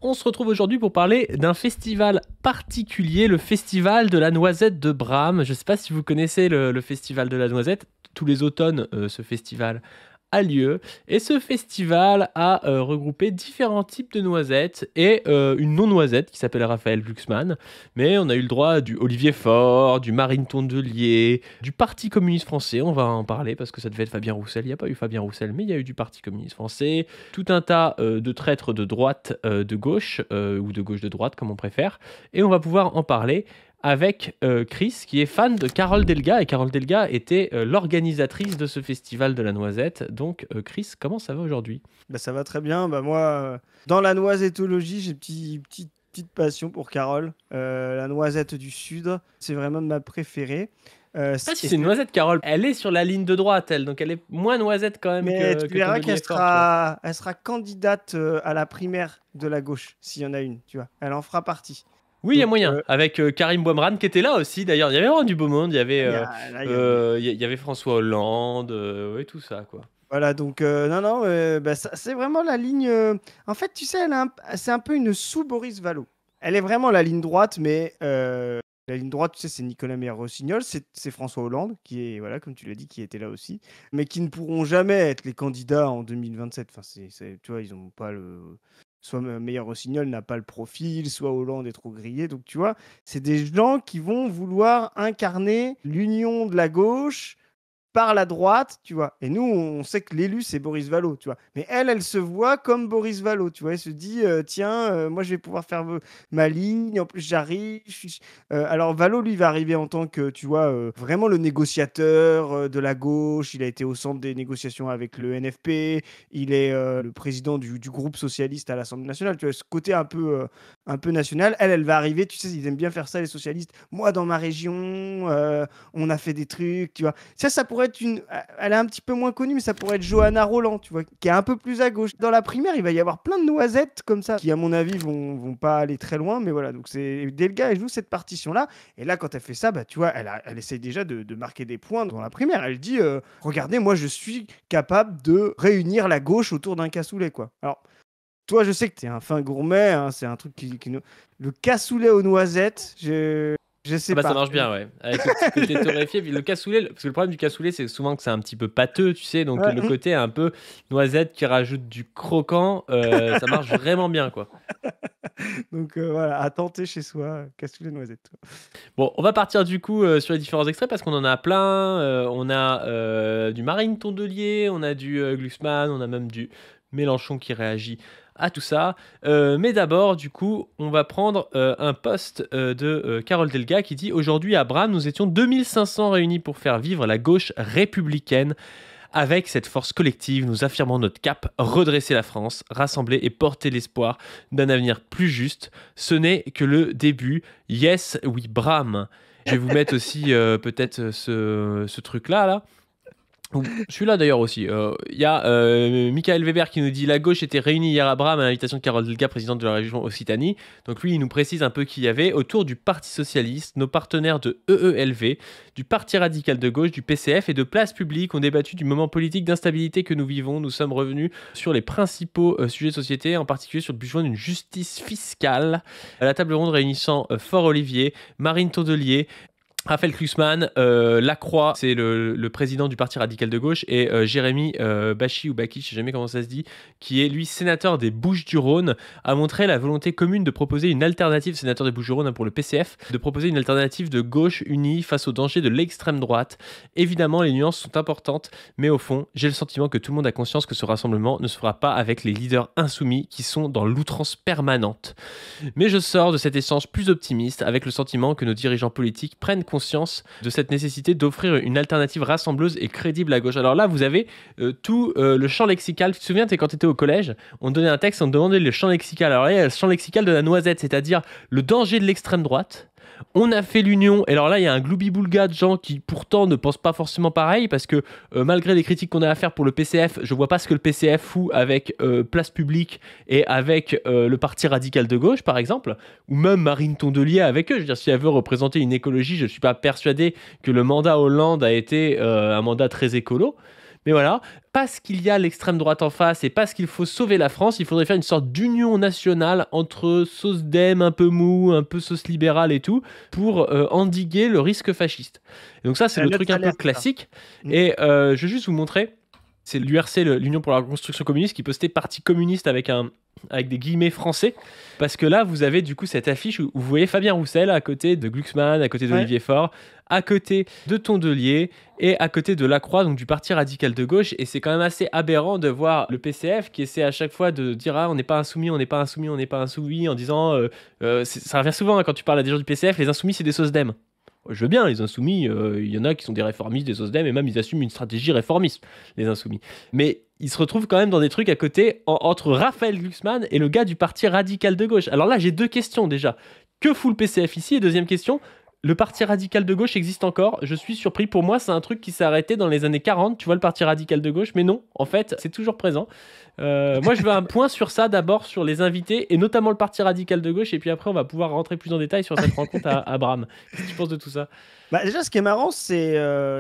On se retrouve aujourd'hui pour parler d'un festival particulier, le festival de la noisette de Bram. Je ne sais pas si vous connaissez le festival de la noisette. Tous les automnes, ce festival a lieu. Et ce festival a regroupé différents types de noisettes et une non-noisette qui s'appelle Raphaël Glucksmann. Mais on a eu le droit du Olivier Faure, du Marine Tondelier, du Parti communiste français. On va en parler parce que ça devait être Fabien Roussel. Il n'y a pas eu Fabien Roussel, mais il y a eu du Parti communiste français. Tout un tas de traîtres de droite, de gauche, ou de gauche de droite, comme on préfère. Et on va pouvoir en parler avec Chris, qui est fan de Carole Delga, et Carole Delga était l'organisatrice de ce festival de la noisette. Donc Chris, comment ça va aujourd'hui ? Ça va très bien. Moi, dans la noisettologie, j'ai petite passion pour Carole. La noisette du Sud, c'est vraiment de ma préférée. Si c'est une noisette, Carole. Elle est sur la ligne de droite, elle, donc elle est moins noisette quand même mais que tu verras qu'elle Fort, elle sera candidate à la primaire de la gauche, s'il y en a une, tu vois. Elle en fera partie. Oui, il y a moyen. Avec Karim Bouamrane qui était là aussi, d'ailleurs. Il y avait vraiment du beau monde. Il y avait, il y avait François Hollande et tout ça, quoi. Voilà, donc c'est vraiment la ligne. En fait, tu sais, c'est un peu une sous-Boris Vallaud. Elle est vraiment la ligne droite, mais la ligne droite, tu sais, c'est Nicolas Meyer-Rossignol, c'est François Hollande, qui est, voilà, comme tu l'as dit, qui était là aussi, mais qui ne pourront jamais être les candidats en 2027. Enfin, tu vois, ils n'ont pas le. Soit Meyer-Rossignol n'a pas le profil, soit Hollande est trop grillé. Donc, tu vois, c'est des gens qui vont vouloir incarner l'union de la gauche par la droite, tu vois. Et nous, on sait que l'élu, c'est Boris Vallaud, tu vois. Mais elle se voit comme Boris Vallaud, tu vois. Elle se dit, tiens, moi, je vais pouvoir faire ma ligne. En plus, j'arrive. Alors, Vallaud, lui, va arriver en tant que, tu vois, vraiment le négociateur de la gauche. Il a été au centre des négociations avec le NFP. Il est le président du groupe socialiste à l'Assemblée nationale. Tu vois, ce côté un peu national. Elle va arriver. Tu sais, ils aiment bien faire ça, les socialistes. Moi, dans ma région, on a fait des trucs, tu vois. Ça pourrait être elle est un petit peu moins connue, mais ça pourrait être Johanna Roland, tu vois, qui est un peu plus à gauche. Dans la primaire, il va y avoir plein de noisettes comme ça, qui à mon avis vont pas aller très loin, mais voilà. Donc c'est Delga, elle joue cette partition-là, et là quand elle fait ça, tu vois, elle essaie déjà de marquer des points dans la primaire. Elle dit, regardez, moi je suis capable de réunir la gauche autour d'un cassoulet, quoi. Alors toi, je sais que t'es un fin gourmet, hein, c'est un truc le cassoulet aux noisettes, je sais pas. Ça marche bien, ouais. Avec le petit côté torréfié. Puis le cassoulet, parce que le problème du cassoulet, c'est souvent que c'est un petit peu pâteux, tu sais. Donc le côté un peu noisette qui rajoute du croquant, ça marche vraiment bien, quoi. Donc voilà, à tenter chez soi, cassoulet noisette. Bon, on va partir du coup sur les différents extraits parce qu'on en a plein. On a du Marine Tondelier, on a du Glucksmann, on a même du Mélenchon qui réagit à tout ça. Mais d'abord, du coup, on va prendre un post de Carole Delga qui dit « Aujourd'hui à Bram, nous étions 2500 réunis pour faire vivre la gauche républicaine. Avec cette force collective, nous affirmons notre cap, redresser la France, rassembler et porter l'espoir d'un avenir plus juste. Ce n'est que le début. Yes, oui, Bram. » Je vais vous mettre aussi peut-être ce truc-là, là. Celui-là d'ailleurs aussi. Il y a Michael Weber qui nous dit « La gauche était réunie hier à Bram à l'invitation de Carole Delga, présidente de la région Occitanie. » Donc lui, il nous précise un peu qui y avait autour du Parti Socialiste, nos partenaires de EELV, du Parti Radical de Gauche, du PCF et de Place Publique ont débattu du moment politique d'instabilité que nous vivons. Nous sommes revenus sur les principaux sujets de société, en particulier sur le besoin d'une justice fiscale. À la table ronde réunissant Fort Olivier, Marine Tondelier, Raphaël Glucksmann, Lacroix, c'est le président du Parti radical de gauche, et Jérémy Bachy ou Baki, je ne sais jamais comment ça se dit, qui est lui sénateur des Bouches-du-Rhône, a montré la volonté commune de proposer une alternative, sénateur des Bouches-du-Rhône pour le PCF, de proposer une alternative de gauche unie face au danger de l'extrême droite. Évidemment, les nuances sont importantes, mais au fond, j'ai le sentiment que tout le monde a conscience que ce rassemblement ne se fera pas avec les leaders insoumis qui sont dans l'outrance permanente. Mais je sors de cet échange plus optimiste, avec le sentiment que nos dirigeants politiques prennent conscience de cette nécessité d'offrir une alternative rassembleuse et crédible à gauche. Alors là, vous avez tout le champ lexical. Tu te souviens, quand tu étais au collège, on donnait un texte, on demandait le champ lexical. Alors là, il y a le champ lexical de la noisette, c'est-à-dire le danger de l'extrême droite. On a fait l'union, et alors là il y a un gloubi-boulga de gens qui pourtant ne pensent pas forcément pareil, parce que malgré les critiques qu'on a à faire pour le PCF, je vois pas ce que le PCF fout avec Place Publique et avec le Parti Radical de Gauche par exemple, ou même Marine Tondelier avec eux. Je veux dire, si elle veut représenter une écologie, je suis pas persuadé que le mandat Hollande a été un mandat très écolo. Mais voilà, parce qu'il y a l'extrême droite en face et parce qu'il faut sauver la France, il faudrait faire une sorte d'union nationale entre sauce dem un peu mou, un peu sauce libérale et tout, pour endiguer le risque fasciste. Et donc ça, c'est le truc un peu classique. Et je vais juste vous montrer. C'est l'URC, l'Union pour la reconstruction communiste, qui postait Parti communiste avec des guillemets français. Parce que là, vous avez du coup cette affiche où vous voyez Fabien Roussel à côté de Glucksmann, à côté d'Olivier Faure, à côté de Tondelier et à côté de Lacroix, donc du Parti radical de gauche. Et c'est quand même assez aberrant de voir le PCF qui essaie à chaque fois de dire on n'est pas insoumis, on n'est pas insoumis, on n'est pas insoumis, en disant ça revient souvent quand tu parles à des gens du PCF, les insoumis c'est des sauces d'em. Je veux bien, les insoumis, il y en a qui sont des réformistes, des SOSDEM, et même ils assument une stratégie réformiste, les insoumis. Mais ils se retrouvent quand même dans des trucs à côté, entre Raphaël Glucksmann et le gars du Parti radical de gauche. Alors là, j'ai 2 questions déjà. Que fout le PCF ici? Et deuxième question, le Parti radical de gauche existe encore? Je suis surpris, pour moi, c'est un truc qui s'est arrêté dans les années 40, tu vois, le Parti radical de gauche, mais non, en fait, c'est toujours présent. Moi, je veux un point sur ça, d'abord, sur les invités, et notamment le Parti radical de gauche, et puis après, on va pouvoir rentrer plus en détail sur cette rencontre à Bram. Qu'est-ce que tu penses de tout ça? Déjà, ce qui est marrant, c'est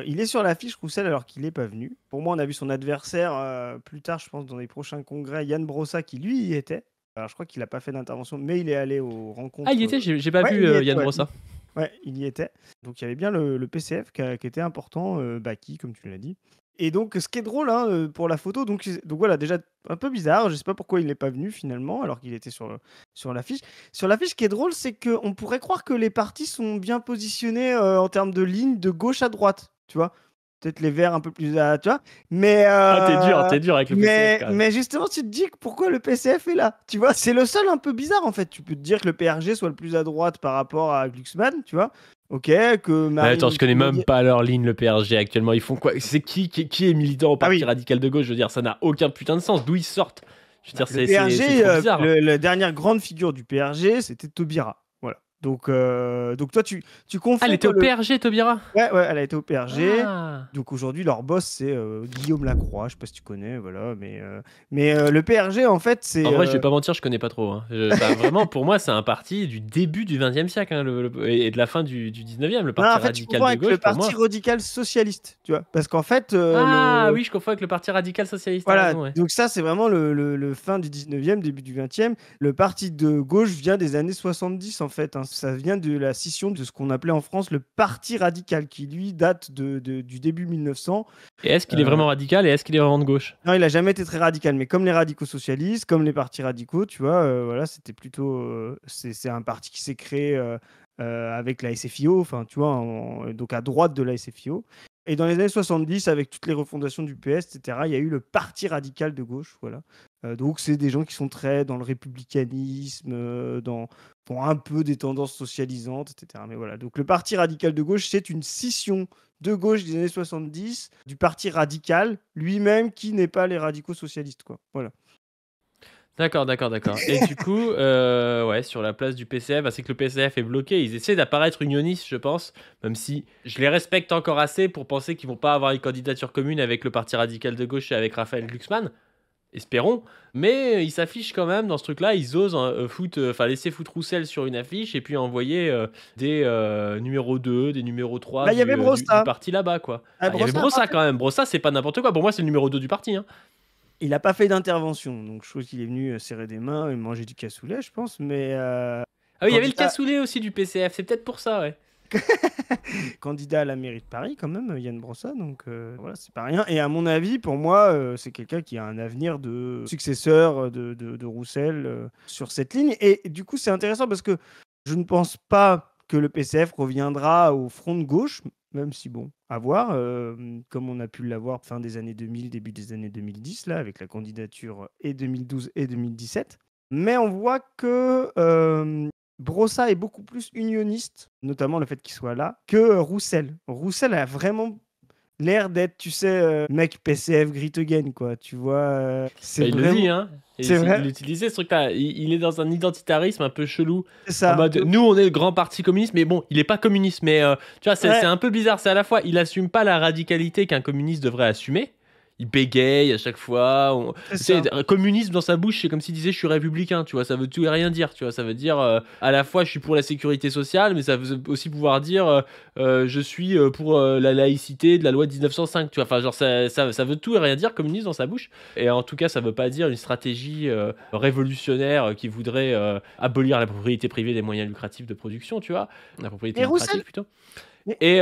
il est sur l'affiche Roussel alors qu'il n'est pas venu. Pour moi, on a vu son adversaire plus tard, je pense, dans les prochains congrès, Yann Brossa, qui lui y était. Alors, je crois qu'il n'a pas fait d'intervention, mais il est allé aux rencontres. Ah, il y était? J'ai pas vu Yann Brossa. Ouais, il y était. Donc, il y avait bien le PCF qui était important, Baki, comme tu l'as dit. Et donc, ce qui est drôle pour la photo, donc voilà, déjà un peu bizarre. Je sais pas pourquoi il n'est pas venu finalement, alors qu'il était sur l'affiche. Sur l'affiche, ce qui est drôle, c'est qu'on pourrait croire que les partis sont bien positionnés en termes de ligne de gauche à droite, tu vois. Peut-être les verts un peu plus à, tu vois. Mais t'es dur avec le PCF. Quand même. Mais justement, tu te dis pourquoi le PCF est là, tu vois. C'est le seul un peu bizarre en fait. Tu peux te dire que le PRG soit le plus à droite par rapport à Glucksmann, tu vois. Ok, que mais attends, je connais même pas leur ligne, le PRG actuellement. Ils font quoi? C'est qui est militant au Parti radical de gauche? Je veux dire, ça n'a aucun putain de sens. D'où ils sortent? Je veux dire, c'est trop bizarre. La dernière grande figure du PRG, c'était Taubira. Voilà. Donc toi, tu confonds. Elle était au PRG, Taubira? Ouais, elle a été au PRG. Donc aujourd'hui, leur boss, c'est Guillaume Lacroix. Je sais pas si tu connais, voilà. Mais le PRG, en fait, c'est. En vrai, je vais pas mentir, je connais pas trop. Hein. Vraiment, pour moi, c'est un parti du début du XXe siècle et de la fin du XIXe, le Parti radical de gauche. Le Parti radical socialiste, tu vois. Parce qu'en fait. Oui, je confonds avec le Parti radical socialiste. Voilà. Raison, ouais. Donc ça, c'est vraiment le fin du XIXe, début du XXe. Le parti de gauche vient des années 70, en fait. Hein. Ça vient de la scission de ce qu'on appelait en France le Parti radical, qui lui date du début 1900. Et est-ce qu'il est vraiment radical et est-ce qu'il est vraiment de gauche? Non, il a jamais été très radical, mais comme les radicaux socialistes, comme les partis radicaux, tu vois, voilà, c'était plutôt. C'est un parti qui s'est créé avec la SFIO, enfin, tu vois, donc à droite de la SFIO. Et dans les années 70, avec toutes les refondations du PS, etc., il y a eu le Parti radical de gauche, voilà. Donc c'est des gens qui sont très dans le républicanisme, pour un peu des tendances socialisantes, etc. Mais voilà, donc le Parti radical de gauche, c'est une scission de gauche des années 70 du Parti radical lui-même qui n'est pas les radicaux socialistes, quoi. Voilà. D'accord. Et du coup, sur la place du PCF, c'est que le PCF est bloqué. Ils essaient d'apparaître unionistes, je pense, même si je les respecte encore assez pour penser qu'ils vont pas avoir une candidature commune avec le Parti radical de gauche et avec Raphaël Glucksmann. Espérons. Mais ils s'affichent quand même dans ce truc-là. Ils osent laisser foutre Roussel sur une affiche et puis envoyer des numéros 2, des numéros 3 du parti là-bas, quoi. Il y avait Brossa quand même. Brossa, c'est pas n'importe quoi. Pour moi, c'est le numéro 2 du parti. Hein. Il n'a pas fait d'intervention, donc je trouve qu'il est venu serrer des mains et manger du cassoulet, je pense. Mais il y avait le cassoulet aussi du PCF, c'est peut-être pour ça, ouais. Candidat à la mairie de Paris, quand même, Yann Brossa, donc voilà, c'est pas rien. Et à mon avis, pour moi, c'est quelqu'un qui a un avenir de successeur de Roussel sur cette ligne. Et du coup, c'est intéressant parce que je ne pense pas que le PCF reviendra au front de gauche, même si, bon, à voir, comme on a pu l'avoir fin des années 2000, début des années 2010, là, avec la candidature et 2012 et 2017. Mais on voit que Brossa est beaucoup plus unioniste, notamment le fait qu'il soit là, que Roussel. Roussel a vraiment l'air d'être, tu sais, mec PCF Great Again, quoi. Tu vois, c'est vraiment... Il le dit, hein. Il utilisait ce truc-là. Il est dans un identitarisme un peu chelou. C'est ça. En mode, nous, on est le grand parti communiste, mais bon, il est pas communiste. Mais tu vois, c'est un peu bizarre. C'est à la fois, il assume pas la radicalité qu'un communiste devrait assumer. Il bégaye à chaque fois. C'est Tu sais, ça. communisme dans sa bouche, c'est comme s'il disait je suis républicain, tu vois. Ça veut tout et rien dire, tu vois. Ça veut dire à la fois je suis pour la sécurité sociale, mais ça veut aussi pouvoir dire je suis pour la laïcité de la loi de 1905, tu vois. Enfin, genre ça veut tout et rien dire, communisme dans sa bouche. Et en tout cas, ça veut pas dire une stratégie révolutionnaire qui voudrait abolir la propriété privée des moyens lucratifs de production, tu vois. La propriété Mais Roussel, lucrative plutôt. mais Et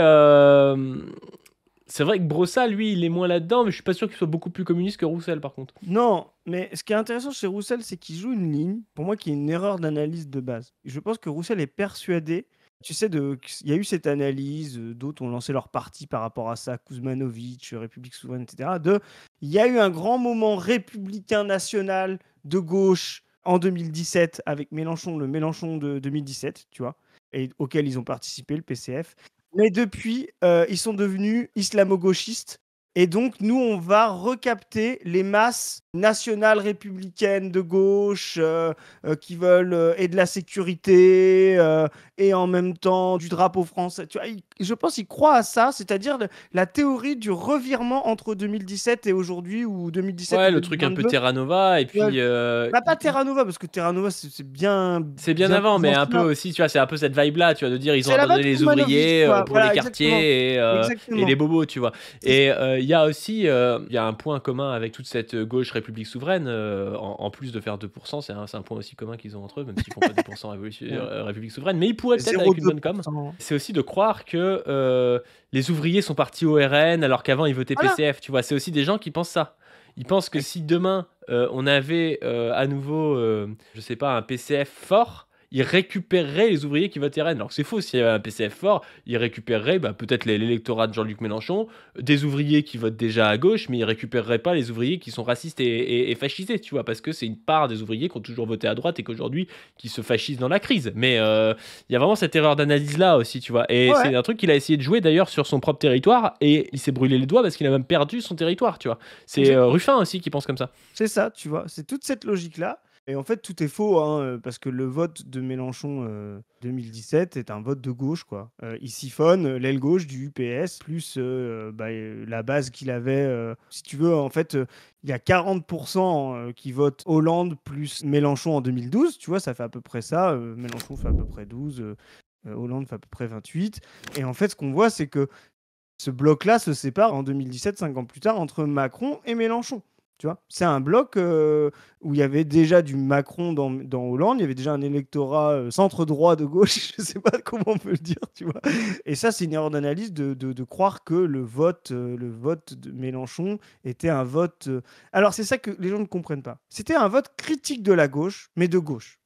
c'est vrai que Brossa, lui, il est moins là-dedans, mais je suis pas sûr qu'il soit beaucoup plus communiste que Roussel, par contre. non, mais ce qui est intéressant chez Roussel, c'est qu'il joue une ligne, pour moi, qui est une erreur d'analyse de base. Je pense que Roussel est persuadé, tu sais, il y a eu cette analyse, d'autres ont lancé leur parti par rapport à ça, Kuzmanovic, République souveraine, etc. Il y a eu un grand moment républicain national de gauche en 2017 avec Mélenchon, le Mélenchon de 2017, tu vois, et auquel ils ont participé, le PCF. Mais depuis, ils sont devenus islamo-gauchistes. Et donc, nous, on va recapter les masses nationales républicaines de gauche qui veulent et de la sécurité et en même temps du drapeau français. Tu vois, je pense qu'ils croient à ça, c'est-à-dire la théorie du revirement entre 2017 et aujourd'hui, ou 2017 Ouais, et le truc un peu 2022. Terra Nova, et Ouais, puis bah, pas Terra Nova, parce que Terra Nova, c'est bien, c'est bien bien avant, plus mais un peu ancien. aussi, tu vois, c'est un peu cette vibe-là, tu vois, de dire ils ont C'est la base abandonné les Kuzmanovic, ouvriers quoi. pour les Voilà, exactement. quartiers et les Exactement. bobos, tu vois. C'est Et il y a aussi il y a un point commun avec toute cette gauche République souveraine, en plus de faire 2%, c'est un point aussi commun qu'ils ont entre eux, même s'ils font pas 2% ouais. République souveraine, mais ils pourraient peut-être avec une bonne com. 0,2%. C'est aussi de croire que les ouvriers sont partis au RN alors qu'avant ils votaient Voilà. PCF, tu vois. C'est aussi des gens qui pensent ça. Ils pensent que si demain on avait à nouveau, je sais pas, un PCF fort, ils récupéreraient les ouvriers qui votent RN. Alors que c'est faux, s'il y avait un PCF fort, ils récupéreraient peut-être l'électorat de Jean-Luc Mélenchon, des ouvriers qui votent déjà à gauche, mais ils récupéreraient pas les ouvriers qui sont racistes et fascisés, tu vois, parce que c'est une part des ouvriers qui ont toujours voté à droite et qu'aujourd'hui qui se fascisent dans la crise. Mais il y a vraiment cette erreur d'analyse là aussi, tu vois. Et Ouais, c'est un truc qu'il a essayé de jouer d'ailleurs sur son propre territoire et il s'est brûlé les doigts parce qu'il a même perdu son territoire, tu vois. C'est exactement. Ruffin aussi qui pense comme ça. C'est ça, tu vois. C'est toute cette logique-là. Et en fait, tout est faux, hein, parce que le vote de Mélenchon 2017 est un vote de gauche, quoi. Il siphonne l'aile gauche du UPS, plus la base qu'il avait. Si tu veux, en fait, il y a 40% qui votent Hollande plus Mélenchon en 2012. Tu vois, ça fait à peu près ça. Mélenchon fait à peu près 12, Hollande fait à peu près 28. Et en fait, ce qu'on voit, c'est que ce bloc-là se sépare en 2017, 5 ans plus tard, entre Macron et Mélenchon. Tu vois, c'est un bloc où il y avait déjà du Macron dans Hollande, il y avait déjà un électorat centre-droit de gauche, je ne sais pas comment on peut le dire, tu vois. Et ça, c'est une erreur d'analyse de croire que le vote de Mélenchon était un vote. Alors, c'est ça que les gens ne comprennent pas. C'était un vote critique de la gauche, mais de gauche.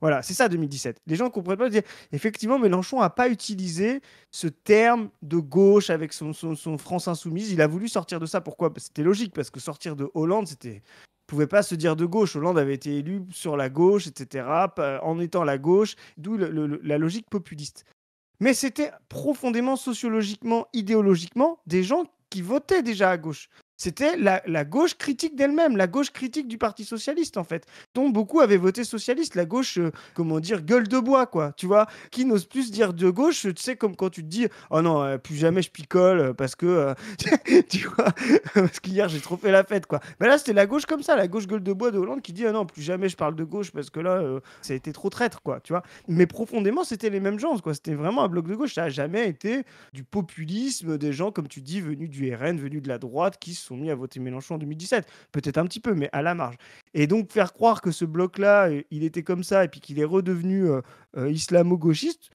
Voilà, c'est ça 2017. Les gens ne comprennent pas. Effectivement, Mélenchon n'a pas utilisé ce terme de gauche avec son France insoumise. Il a voulu sortir de ça. Pourquoi? C'était logique, parce que sortir de Hollande, c'était pouvait pas se dire de gauche. Hollande avait été élu sur la gauche, etc., en étant la gauche, d'où la logique populiste. Mais c'était profondément sociologiquement, idéologiquement, des gens qui votaient déjà à gauche. C'était la gauche critique d'elle-même, la gauche critique du Parti socialiste, en fait, dont beaucoup avaient voté socialiste, la gauche, comment dire, gueule de bois, quoi, tu vois, qui n'ose plus dire de gauche, tu sais, comme quand tu te dis, oh non, plus jamais je picole, parce que, tu vois, parce qu'hier j'ai trop fait la fête, quoi. Mais là, c'était la gauche comme ça, la gauche gueule de bois de Hollande qui dit, ah non, plus jamais je parle de gauche, parce que là, ça a été trop traître, quoi, tu vois. Mais profondément, c'était les mêmes gens, quoi. C'était vraiment un bloc de gauche. Ça n'a jamais été du populisme, des gens, comme tu dis, venus du RN, venus de la droite, qui se sont mis à voter Mélenchon en 2017. Peut-être un petit peu, mais à la marge. Et donc, faire croire que ce bloc-là, il était comme ça, et puis qu'il est redevenu islamo-gauchiste,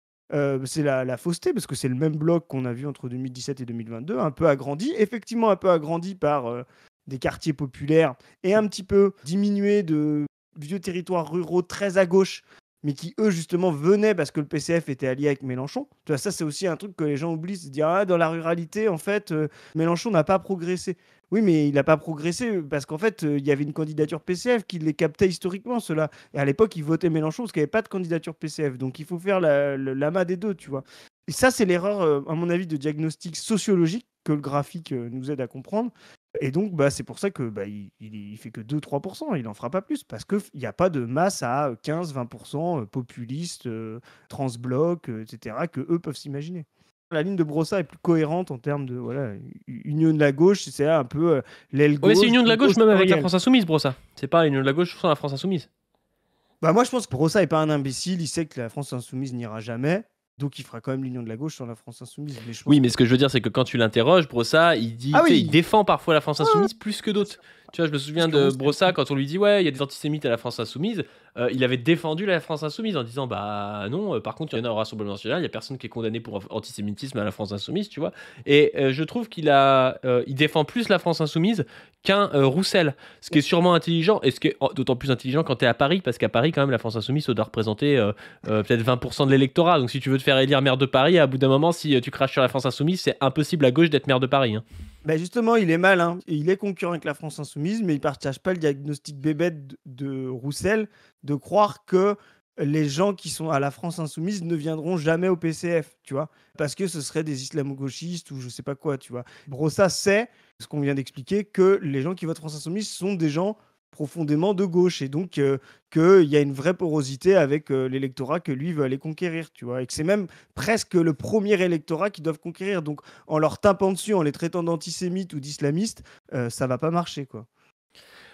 c'est la fausseté, parce que c'est le même bloc qu'on a vu entre 2017 et 2022, un peu agrandi, effectivement un peu agrandi par des quartiers populaires, et un petit peu diminué de vieux territoires ruraux très à gauche, mais qui eux justement venaient parce que le PCF était allié avec Mélenchon. Tu vois, ça c'est aussi un truc que les gens oublient, c'est de dire ah, dans la ruralité en fait Mélenchon n'a pas progressé. Oui, mais il n'a pas progressé parce qu'en fait il y avait une candidature PCF qui les captait historiquement cela. Et à l'époque ils votaient Mélenchon parce qu'il n'y avait pas de candidature PCF. Donc il faut faire l'amas des deux, tu vois. Et ça c'est l'erreur à mon avis de diagnostic sociologique que le graphique nous aide à comprendre. Et donc, bah, c'est pour ça que il fait que 2-3%, il n'en fera pas plus, parce qu'il n'y a pas de masse à 15-20% populistes, transbloc, etc., que eux peuvent s'imaginer. La ligne de Brossa est plus cohérente en termes de voilà, union de la gauche, c'est un peu l'aile Ouais, mais c'est gauche union de du la gauche même avec la gauche-oriel. France Insoumise, bro, ça. C'est pas union de la gauche sans la France Insoumise. Bah moi je pense que Brossa est pas un imbécile, il sait que la France Insoumise n'ira jamais, donc il fera quand même l'union de la gauche sans la France Insoumise. Mais je pense Oui, mais ce que je veux dire, c'est que quand tu l'interroges, Brossa, il dit, Ah tu sais, il oui, défend parfois la France ouais, ouais, Insoumise plus que bien d'autres. sûr. Tu vois, je me Plus souviens que de Roussel. Brossa quand on lui dit, ouais, il y a des antisémites à la France Insoumise. Il avait défendu la France Insoumise en disant, bah non, par contre, il y en a au Rassemblement National, il y a personne qui est condamné pour antisémitisme à la France Insoumise, tu vois. Et je trouve il défend plus la France Insoumise qu'un Roussel, ce qui est sûrement intelligent, et ce qui est d'autant plus intelligent quand tu es à Paris, parce qu'à Paris, quand même, la France Insoumise, ça doit représenter peut-être 20% de l'électorat. Donc si tu veux te faire élire maire de Paris, à bout d'un moment, si tu craches sur la France Insoumise, c'est impossible à gauche d'être maire de Paris, hein. Bah justement, il est malin. Il est concurrent avec la France Insoumise, mais il partage pas le diagnostic bébête de Roussel de croire que les gens qui sont à la France Insoumise ne viendront jamais au PCF, tu vois, parce que ce seraient des islamo-gauchistes ou je sais pas quoi, tu vois. Brossa sait, ce qu'on vient d'expliquer, que les gens qui votent France Insoumise sont des gens profondément de gauche et donc qu'il y a une vraie porosité avec l'électorat que lui veut aller conquérir, tu vois, et que c'est même presque le premier électorat qu'ils doivent conquérir. Donc en leur tapant dessus, en les traitant d'antisémites ou d'islamistes, ça va pas marcher, quoi.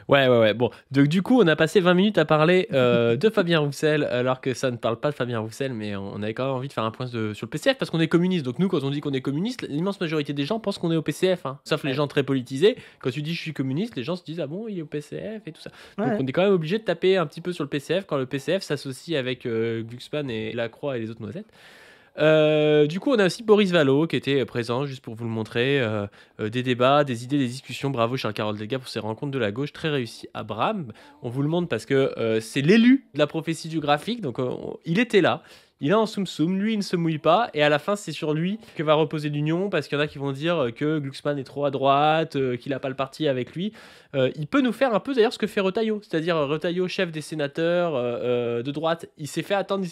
Ouais. Bon, donc du coup, on a passé 20 minutes à parler de Fabien Roussel, alors que ça ne parle pas de Fabien Roussel, mais on avait quand même envie de faire un point sur le PCF, parce qu'on est communiste. Donc nous, quand on dit qu'on est communiste, l'immense majorité des gens pensent qu'on est au PCF, hein. Sauf les gens très politisés. Quand tu dis je suis communiste, les gens se disent ah bon, il est au PCF et tout ça. Donc Ouais. on est quand même obligé de taper un petit peu sur le PCF quand le PCF s'associe avec Glucksmann et Lacroix et les autres noisettes. Du coup, on a aussi Boris Vallaud qui était présent, juste pour vous le montrer. Des débats, des idées, des discussions. Bravo Charles-Carole Delga pour ces rencontres de la gauche très réussies à Bram. On vous le montre parce que c'est l'élu de la prophétie du graphique. Donc il était là. Il est en soum-soum, lui il ne se mouille pas, et à la fin c'est sur lui que va reposer l'union, parce qu'il y en a qui vont dire que Glucksmann est trop à droite, qu'il n'a pas le parti avec lui. Il peut nous faire un peu d'ailleurs ce que fait Retailleau, c'est-à-dire Retailleau, chef des sénateurs de droite, il s'est fait attendre,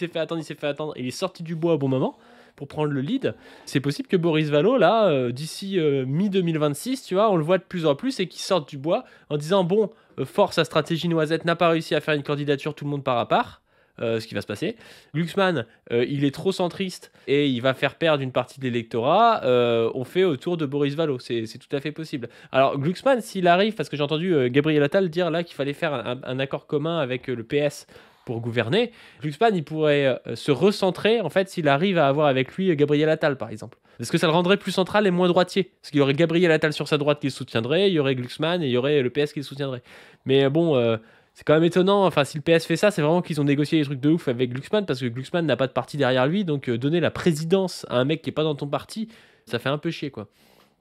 il est sorti du bois au bon moment pour prendre le lead. C'est possible que Boris Vallaud, là, d'ici mi-2026, tu vois, on le voit de plus en plus et qu'il sorte du bois en disant bon, force à stratégie noisette n'a pas réussi à faire une candidature, tout le monde part à part. Ce qui va se passer. Glucksmann, il est trop centriste et il va faire perdre une partie de l'électorat. On fait autour de Boris Vallaud, c'est tout à fait possible. Alors Glucksmann, s'il arrive, parce que j'ai entendu Gabriel Attal dire là qu'il fallait faire un accord commun avec le PS pour gouverner, Glucksmann, il pourrait se recentrer en fait s'il arrive à avoir avec lui Gabriel Attal par exemple. Parce que ça le rendrait plus central et moins droitier. Parce qu'il y aurait Gabriel Attal sur sa droite qui le soutiendrait, il y aurait Glucksmann et il y aurait le PS qui le soutiendrait. Mais bon, c'est quand même étonnant. Enfin, si le PS fait ça, c'est vraiment qu'ils ont négocié des trucs de ouf avec Glucksmann parce que Glucksmann n'a pas de parti derrière lui. Donc, donner la présidence à un mec qui est pas dans ton parti, ça fait un peu chier, quoi.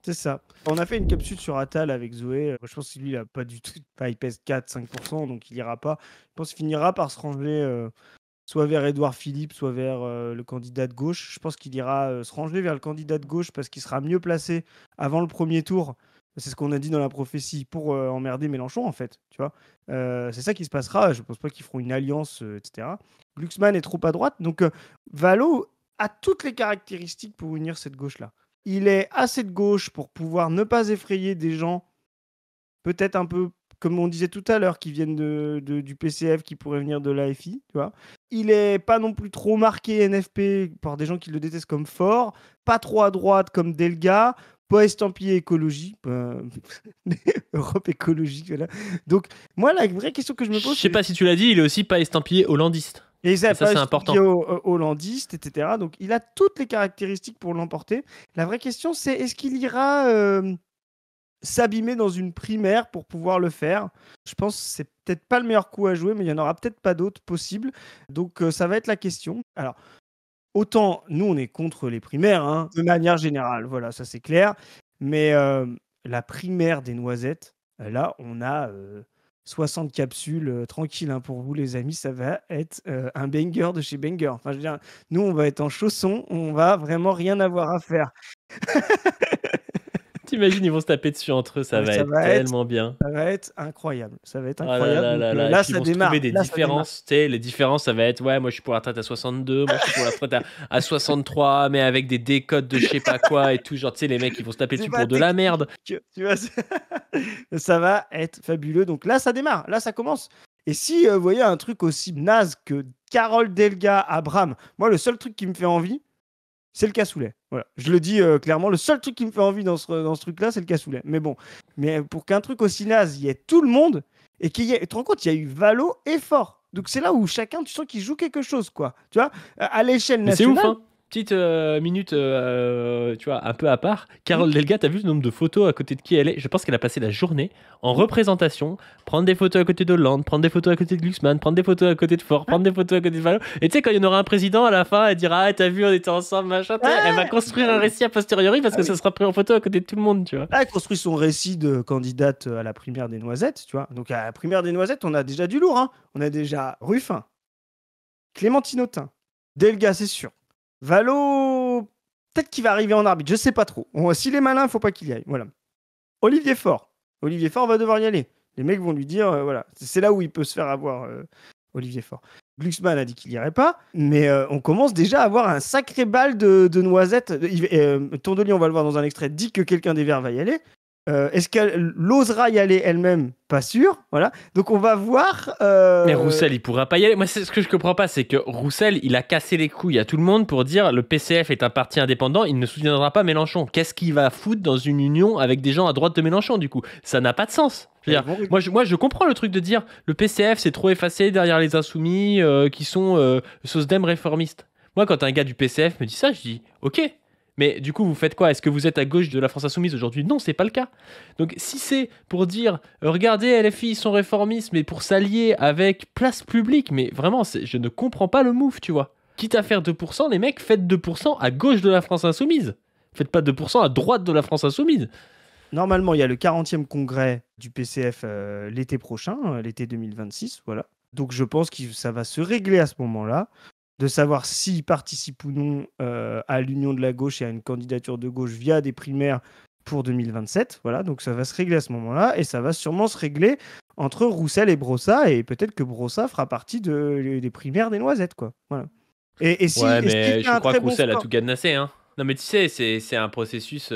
C'est ça. On a fait une capsule sur Attal avec Zoé. Je pense que lui, il a pas du tout. Enfin, il pèse 4-5%, donc il ira pas. Je pense qu'il finira par se ranger soit vers Édouard Philippe, soit vers le candidat de gauche. Je pense qu'il ira se ranger vers le candidat de gauche parce qu'il sera mieux placé avant le premier tour. C'est ce qu'on a dit dans la prophétie pour emmerder Mélenchon, en fait. Tu vois, c'est ça qui se passera. Je ne pense pas qu'ils feront une alliance, etc. Glucksmann est trop à droite, donc Vallaud a toutes les caractéristiques pour unir cette gauche-là. Il est assez de gauche pour pouvoir ne pas effrayer des gens, peut-être un peu comme on disait tout à l'heure, qui viennent du PCF, qui pourraient venir de l'AFI, tu vois. Il est pas non plus trop marqué NFP par des gens qui le détestent comme fort, pas trop à droite comme Delga, pas estampillé écologie, Europe écologique, voilà. Donc, moi, la vraie question que je me Je pose, sais pas si tu l'as dit, il est aussi pas estampillé hollandiste. et ça, Ça, c'est important. hollandiste, etc. Donc, il a toutes les caractéristiques pour l'emporter. La vraie question, c'est est-ce qu'il ira s'abîmer dans une primaire pour pouvoir le faire? Je pense que c'est peut-être pas le meilleur coup à jouer, mais il y en aura peut-être pas d'autres possibles. Donc, ça va être la question. Alors, autant nous, on est contre les primaires, hein, de manière générale. Voilà, ça c'est clair. Mais la primaire des noisettes, là, on a 60 capsules tranquilles, hein, pour vous, les amis. Ça va être un banger de chez Banger. Enfin, je veux dire, nous, on va être en chaussons. On va vraiment rien avoir à faire. T'imagines, ils vont se taper dessus entre eux, ça Ouais, va être tellement bien. ça va être incroyable. Ça va être Ah là incroyable. là Donc, là là, et là, puis ils ça vont se trouver démarre. des Là, ça démarre. différences, tu sais, les différences, ça va être, ouais, moi je suis pour la retraite à 62, moi je suis pour la retraite à 63, mais avec des décodes de je sais pas quoi et tout, genre, tu sais, les mecs, ils vont se taper C'est dessus pas pour de la technique, merde. tu vois. Ça va être fabuleux. Donc là, ça démarre. Là, ça commence. Et si vous voyez un truc aussi naze que Carole Delga, Abraham, moi, le seul truc qui me fait envie, c'est le cassoulet. Voilà. Je le dis clairement, le seul truc qui me fait envie dans ce truc-là, c'est le cassoulet. Mais bon, mais pour qu'un truc aussi naze, il y ait tout le monde, et qu'il y ait... Tu te rends compte, il y a eu Valo et Fort. Donc c'est là où chacun, tu sens qu'il joue quelque chose, quoi. Tu vois, à l'échelle Mais c'est ouf, nationale. hein. Petite minute, tu vois, un peu à part. Carole Delga, t'as vu le nombre de photos à côté de qui elle est? Je pense qu'elle a passé la journée en représentation, prendre des photos à côté d'Hollande, prendre des photos à côté de Glucksmann, prendre des photos à côté de Fort, prendre des photos à côté de Valo. Et tu sais, quand il y en aura un président à la fin, elle dira ah, t'as vu, on était ensemble, machin. Elle va construire un récit a posteriori parce que ça sera pris en photo à côté de tout le monde, tu vois. Elle a construit son récit de candidate à la primaire des Noisettes, tu vois. Donc à la primaire des Noisettes, on a déjà du lourd, hein. On a déjà Ruffin, Clémentine Autain, Delga, c'est sûr. Valo, peut-être qu'il va arriver en arbitre, je sais pas trop. S'il est malin, il faut pas qu'il y aille. Voilà. Olivier Faure. Olivier Faure va devoir y aller. Les mecs vont lui dire, voilà, c'est là où il peut se faire avoir, Olivier Faure. Glucksmann a dit qu'il irait pas, mais on commence déjà à avoir un sacré bal de noisettes. Tondelier, on va le voir dans un extrait, dit que quelqu'un des Verts va y aller. Est-ce qu'elle osera y aller elle-même? Pas sûr. Voilà. Donc on va voir. Mais Roussel, il pourra pas y aller. Moi, ce que je comprends pas, c'est que Roussel, il a cassé les couilles à tout le monde pour dire le PCF est un parti indépendant, il ne soutiendra pas Mélenchon. Qu'est-ce qu'il va foutre dans une union avec des gens à droite de Mélenchon, du coup? Ça n'a pas de sens. Je veux dire, moi, je comprends le truc de dire le PCF, c'est trop effacé derrière les insoumis qui sont SOSDEM réformistes. Moi, quand un gars du PCF me dit ça, je dis ok. Mais du coup, vous faites quoi? Est-ce que vous êtes à gauche de la France Insoumise aujourd'hui? Non, c'est pas le cas. Donc, si c'est pour dire, regardez, LFI, ils sont réformistes, mais pour s'allier avec Place Publique, mais vraiment, je ne comprends pas le move, tu vois. Quitte à faire 2%, les mecs, faites 2% à gauche de la France Insoumise. Faites pas 2% à droite de la France Insoumise. Normalement, il y a le 40e congrès du PCF l'été prochain, l'été 2026, voilà. Donc je pense que ça va se régler à ce moment-là, de savoir s'il participe ou non à l'union de la gauche et à une candidature de gauche via des primaires pour 2027. Voilà, donc ça va se régler à ce moment-là, et ça va sûrement se régler entre Roussel et Brossa, et peut-être que Brossa fera partie des primaires des Noisettes, quoi. Voilà. Et si, ouais, et mais je crois que Roussel a score... tout cadenassé, hein. Non, mais tu sais, c'est un processus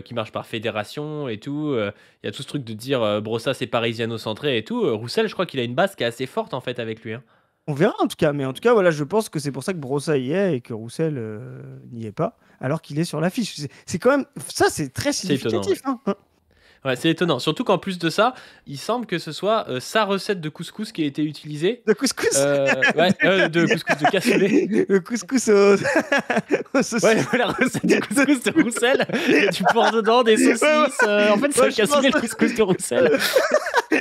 qui marche par fédération et tout. Il y a tout ce truc de dire Brossa, c'est parisiano-centré et tout. Roussel, je crois qu'il a une base qui est assez forte, en fait, avec lui, hein. On verra en tout cas, mais en tout cas, voilà, je pense que c'est pour ça que Brossa y est et que Roussel n'y est pas, alors qu'il est sur l'affiche. C'est quand même, ça c'est très significatif. Étonnant, ouais. Ouais, c'est étonnant. Surtout qu'en plus de ça, il semble que ce soit sa recette de couscous qui a été utilisée. De couscous ouais, de couscous de cassoulet. Le couscous au... Ouais, la recette du couscous de Roussel. Il y a du porc dedans, des saucisses. En fait, c'est le cassoulet, le couscous de Roussel.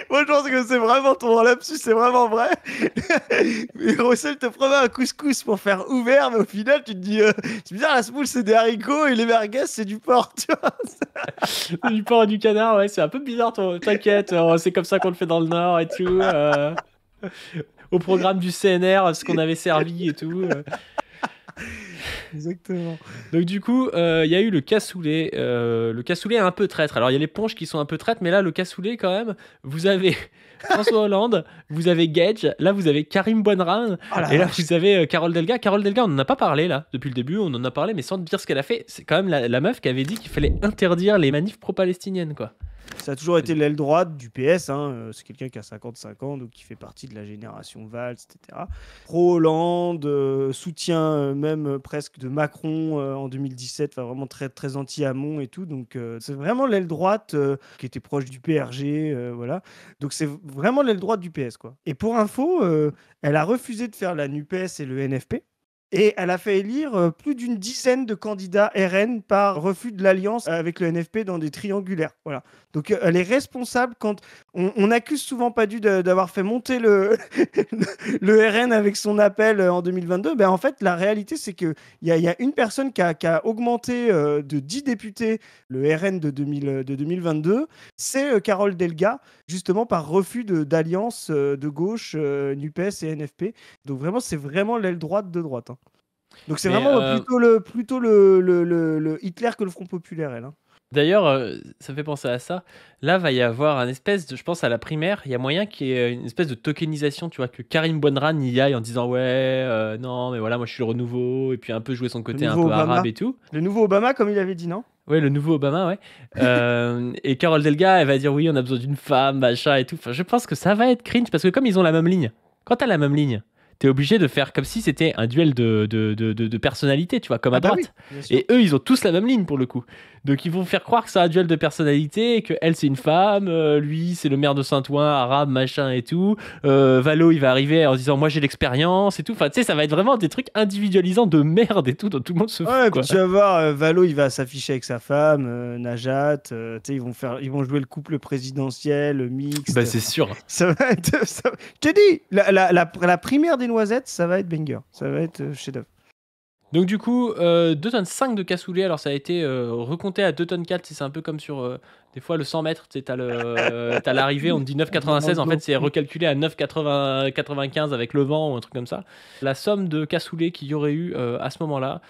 Moi, je pense que c'est vraiment ton lapsus, c'est vraiment vrai. Mais Roussel te promet un couscous pour faire ouvert, mais au final, tu te dis, c'est bizarre, la semoule, c'est des haricots et les merguez, c'est du porc, tu vois. Du porc et du canard, ouais, c'est un peu bizarre, t'inquiète, c'est comme ça qu'on le fait dans le Nord et tout. Au programme du CNR, ce qu'on avait servi et tout. Exactement. Donc du coup, il y a eu le cassoulet. Le cassoulet est un peu traître. Alors il y a les ponches qui sont un peu traîtres, mais là, le cassoulet, quand même, vous avez François Hollande, vous avez Gage, là vous avez Karim Bouanran, et là vous avez Carole Delga. Carole Delga, on n'en a pas parlé là, depuis le début, on en a parlé, mais sans dire ce qu'elle a fait. C'est quand même la meuf qui avait dit qu'il fallait interdire les manifs pro-palestiniennes, quoi. Ça a toujours été l'aile droite du PS, hein. C'est quelqu'un qui a 55 ans, donc qui fait partie de la génération Valls, etc. Pro-Hollande, soutien même presque de Macron en 2017, enfin vraiment très, très anti-Hamon et tout. Donc c'est vraiment l'aile droite qui était proche du PRG, voilà. Donc c'est vraiment l'aile droite du PS, quoi. Et pour info, elle a refusé de faire la NUPES et le NFP. Et elle a fait élire plus d'une dizaine de candidats RN par refus de l'alliance avec le NFP dans des triangulaires. Voilà. Donc elle est responsable quand on accuse souvent Padu d'avoir fait monter le RN avec son appel en 2022. Ben, en fait, la réalité, c'est qu'il y a une personne qui a augmenté de 10 députés le RN de 2022. C'est Carole Delga, justement par refus d'alliance de gauche, NUPES et NFP. Donc vraiment, c'est vraiment l'aile droite de droite, hein. Donc c'est vraiment plutôt le Hitler que le Front Populaire, elle, hein. D'ailleurs, ça fait penser à ça. Là, va y avoir un espèce de, je pense à la primaire, il y a moyen qu'il y ait une espèce de tokenisation, tu vois, que Karim Bouanran y aille en disant ouais, non, mais voilà, moi je suis le renouveau, et puis un peu jouer son côté un peu Obama. arabe et tout. Le nouveau Obama, comme il avait dit, non? Ouais, le nouveau Obama, ouais. Et Carole Delga, elle va dire oui, on a besoin d'une femme, machin et tout. Enfin, je pense que ça va être cringe parce que comme ils ont la même ligne, quand t'as la même ligne, t'es obligé de faire comme si c'était un duel de personnalité, tu vois, comme à bah droite. oui, bien sûr. Et eux, ils ont tous la même ligne pour le coup. Donc ils vont faire croire que c'est un duel de personnalité, que elle c'est une femme, lui c'est le maire de Saint-Ouen, arabe, machin et tout. Valo il va arriver en disant moi j'ai l'expérience et tout. Enfin tu sais, ça va être vraiment des trucs individualisants de merde et tout, dont tout le monde se fout. Ouais, et Quoi. puis tu vas voir, Valo, il va s'afficher avec sa femme, Najat, tu sais, ils vont jouer le couple présidentiel, mixte. Bah c'est sûr. Ça va être. Je te dis, la primaire des noisettes, ça va être banger. Ça va être chef-d'œuvre. Donc du coup, 2 tonnes 5 de cassoulet, alors ça a été recompté à 2 tonnes 4, c'est un peu comme sur des fois le 100 mètres, tu sais, t'as l'arrivée, on te dit 9,96, en fait c'est recalculé à 9,95 avec le vent ou un truc comme ça. La somme de cassoulet qu'il y aurait eu à ce moment-là,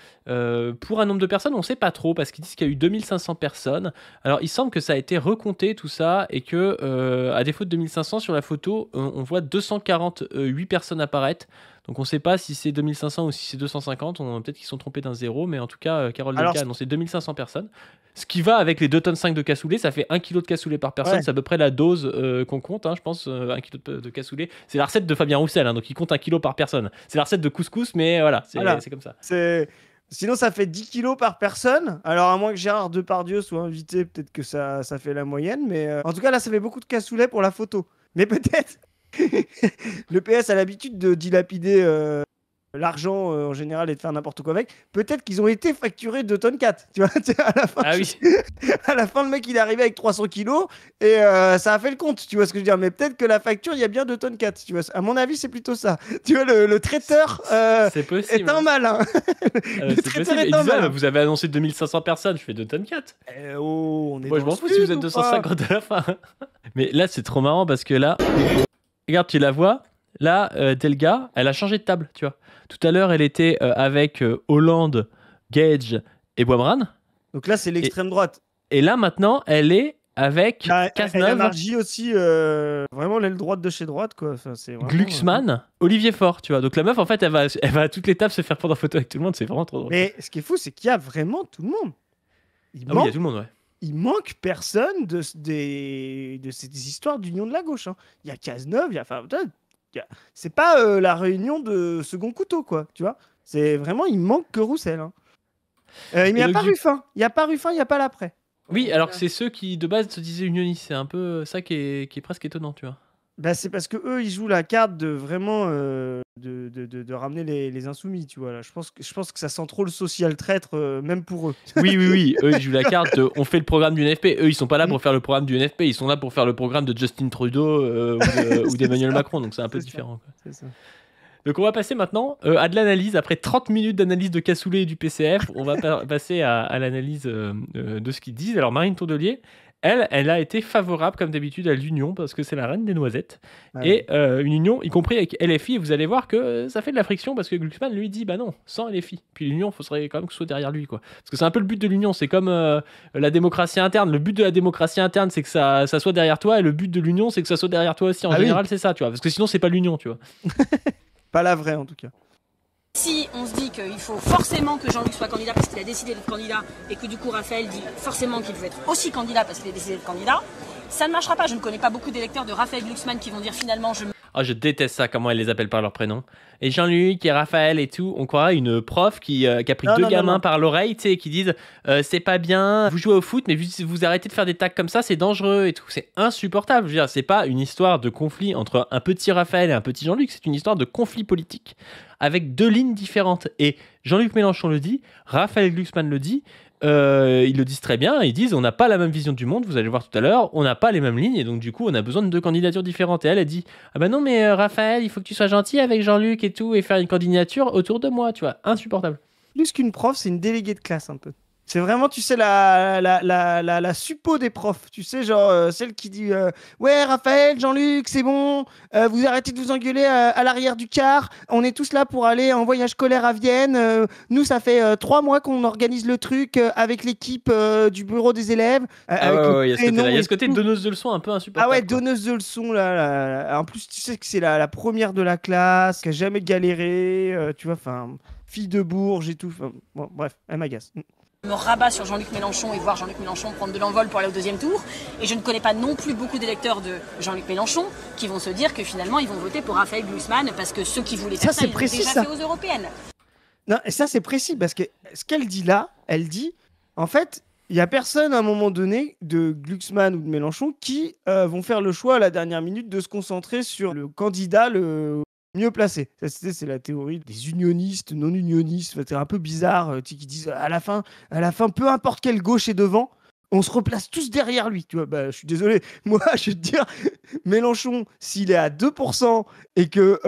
pour un nombre de personnes, on sait pas trop, parce qu'ils disent qu'il y a eu 2500 personnes. Alors il semble que ça a été recompté tout ça, et que à défaut de 2500 sur la photo, on voit 248 personnes apparaître. Donc on ne sait pas si c'est 2500 ou si c'est 250, peut-être qu'ils sont trompés d'un zéro, mais en tout cas, Carole Delca a annoncé 2500 personnes. Ce qui va avec les 2 tonnes 5 de cassoulet, ça fait 1 kg de cassoulet par personne, c'est à peu près la dose qu'on compte, je pense, 1 kg de cassoulet. C'est la recette de Fabien Roussel, donc il compte 1 kg par personne. C'est la recette de couscous, mais voilà, c'est comme ça. Sinon, ça fait 10 kilos par personne. Alors, à moins que Gérard Depardieu soit invité, peut-être que ça fait la moyenne, mais en tout cas, là, ça fait beaucoup de cassoulet pour la photo. Mais peut-être... Le PS a l'habitude de dilapider l'argent en général et de faire n'importe quoi avec. Peut-être qu'ils ont été facturés 2 tonnes 4. Tu vois, à la fin, à la fin, le mec il est arrivé avec 300 kilos et ça a fait le compte. Tu vois ce que je veux dire? Mais peut-être que la facture, il y a bien 2 tonnes 4. Tu vois, à mon avis, c'est plutôt ça. Tu vois, le traiteur est un malin. C'est possible. Et disait, vous avez annoncé 2500 personnes, je fais 2 tonnes 4. Moi, je m'en fous si vous êtes 250 à la fin. Mais là, c'est trop marrant parce que là. Regarde, tu la vois. Là, Delga, elle a changé de table, tu vois. Tout à l'heure, elle était avec Hollande, Gage et Boimran. Donc là, c'est l'extrême droite. Et là, maintenant, elle est avec Cazeneuve. Elle élargit aussi vraiment l'aile droite de chez droite, quoi. Enfin, vraiment, Glucksmann, Olivier Faure, tu vois. Donc la meuf, en fait, elle va à toutes les tables se faire prendre en photo avec tout le monde. C'est vraiment trop drôle. Mais ce qui est fou, c'est qu'il y a vraiment tout le monde. Oui, il y a tout le monde, ouais. Il manque personne de ces histoires d'union de la gauche. Il y a Cazeneuve, c'est pas la réunion de second couteau, quoi. Tu vois, c'est vraiment, il manque que Roussel. Il n'y a pas Ruffin. Il n'y a pas Ruffin, il n'y a pas l'après. Oui, alors que c'est ceux qui de base se disaient unionistes. C'est un peu ça qui est presque étonnant, tu vois. Bah, c'est parce que eux ils jouent la carte de vraiment de ramener les insoumis, tu vois. Là. Je pense que ça sent trop le social traître, même pour eux. Oui. Eux, ils jouent la carte de on fait le programme du NFP. Eux, ils sont pas là pour faire le programme du NFP. Ils sont là pour faire le programme de Justin Trudeau ou d'Emmanuel Macron. Donc c'est un peu différent. Quoi. C'est ça. Donc on va passer maintenant à de l'analyse. Après 30 minutes d'analyse de cassoulet et du PCF, on va passer à l'analyse de ce qu'ils disent. Alors Marine Tondelier, elle a été favorable comme d'habitude à l'union parce que c'est la reine des noisettes. Et une union, y compris avec LFI, vous allez voir que ça fait de la friction parce que Glucksmann lui dit bah non, sans LFI. Puis l'union, il faudrait quand même que ce soit derrière lui, quoi. Parce que c'est un peu le but de l'union, c'est comme la démocratie interne. Le but de la démocratie interne, c'est que ça soit derrière toi, et le but de l'union, c'est que ça soit derrière toi aussi. En général, c'est ça, tu vois. Parce que sinon, c'est pas l'union, tu vois. Pas la vraie, en tout cas. Si on se dit qu'il faut forcément que Jean-Luc soit candidat parce qu'il a décidé d'être candidat et que du coup Raphaël dit forcément qu'il veut être aussi candidat parce qu'il a décidé d'être candidat, ça ne marchera pas. Je ne connais pas beaucoup d'électeurs de Raphaël Glucksmann qui vont dire finalement je déteste ça, comment elle les appelle par leur prénom. Et Jean-Luc et Raphaël et tout, on croirait une prof qui a pris deux gamins par l'oreille, tu sais, qui disent c'est pas bien, vous jouez au foot, mais vous arrêtez de faire des tacs comme ça, c'est dangereux et tout. C'est insupportable. Je veux dire, c'est pas une histoire de conflit entre un petit Raphaël et un petit Jean-Luc, c'est une histoire de conflit politique avec deux lignes différentes. Et Jean-Luc Mélenchon le dit, Raphaël Glucksmann le dit. Ils le disent très bien, ils disent on n'a pas la même vision du monde, vous allez voir tout à l'heure, on n'a pas les mêmes lignes et donc du coup on a besoin de deux candidatures différentes. Et elle dit ah bah non mais Raphaël, il faut que tu sois gentil avec Jean-Luc et tout et faire une candidature autour de moi, tu vois, insupportable. Plus qu'une prof, c'est une déléguée de classe un peu. C'est vraiment, tu sais, la suppo des profs. Tu sais, genre, celle qui dit ouais, Raphaël, Jean-Luc, c'est bon, vous arrêtez de vous engueuler à l'arrière du car. On est tous là pour aller en voyage scolaire à Vienne. Nous, ça fait 3 mois qu'on organise le truc avec l'équipe du bureau des élèves. Il y a ce côté donneuse de leçons un peu insupportable. Ah ouais, donneuse de leçons, là. En plus, tu sais que c'est la première de la classe, qui a jamais galéré, tu vois, enfin, fille de Bourges et tout. Bon, bref, elle m'agace. me rabat sur Jean-Luc Mélenchon et voir Jean-Luc Mélenchon prendre de l'envol pour aller au deuxième tour. Et je ne connais pas non plus beaucoup d'électeurs de Jean-Luc Mélenchon qui vont se dire que finalement ils vont voter pour Raphaël Glucksmann parce que ceux qui voulaient faire ça, ils l'ont déjà fait aux européennes. Non, et ça c'est précis parce que ce qu'elle dit là, elle dit en fait, il n'y a personne à un moment donné de Glucksmann ou de Mélenchon qui vont faire le choix à la dernière minute de se concentrer sur le candidat le mieux placé. Ça, c'est la théorie des unionistes, non-unionistes. C'est un peu bizarre, qui disent à la fin, peu importe quelle gauche est devant, on se replace tous derrière lui. Tu vois, bah, je suis désolé. Moi, je vais te dire, Mélenchon, s'il est à 2% et que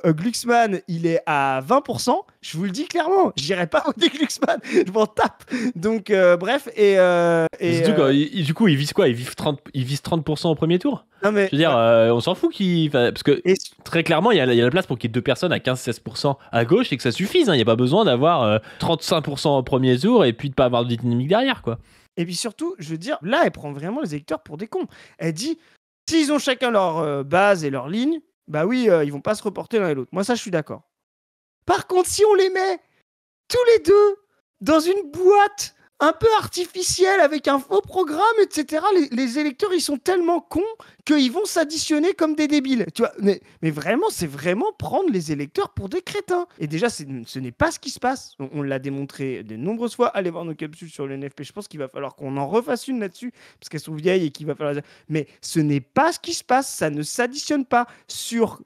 Glucksmann, il est à 20%, je vous le dis clairement, j'irai pas voter Glucksmann. Je m'en tape. Donc, bref. Du coup, il vise quoi? Il vise 30% au premier tour? Non, mais, je veux dire, on s'en fout parce que très clairement, il y a la place pour qu'il y ait deux personnes à 15-16% à gauche et que ça suffise. Il n'y a pas besoin d'avoir 35% au premier tour et puis de pas avoir de dynamique derrière, quoi. Et puis surtout, je veux dire, là, elle prend vraiment les électeurs pour des cons. Elle dit, s'ils ont chacun leur base et leur ligne, bah oui, ils vont pas se reporter l'un et l'autre. Moi, ça, je suis d'accord. Par contre, si on les met tous les deux dans une boîte un peu artificielle avec un faux programme, etc., les électeurs, ils sont tellement cons qu'ils vont s'additionner comme des débiles. Tu vois, mais vraiment, c'est vraiment prendre les électeurs pour des crétins. Et déjà, ce n'est pas ce qui se passe. On l'a démontré de nombreuses fois. Allez voir nos capsules sur le NFP. Je pense qu'il va falloir qu'on en refasse une là-dessus, parce qu'elles sont vieilles et qu'il va falloir... Mais ce n'est pas ce qui se passe. Ça ne s'additionne pas sur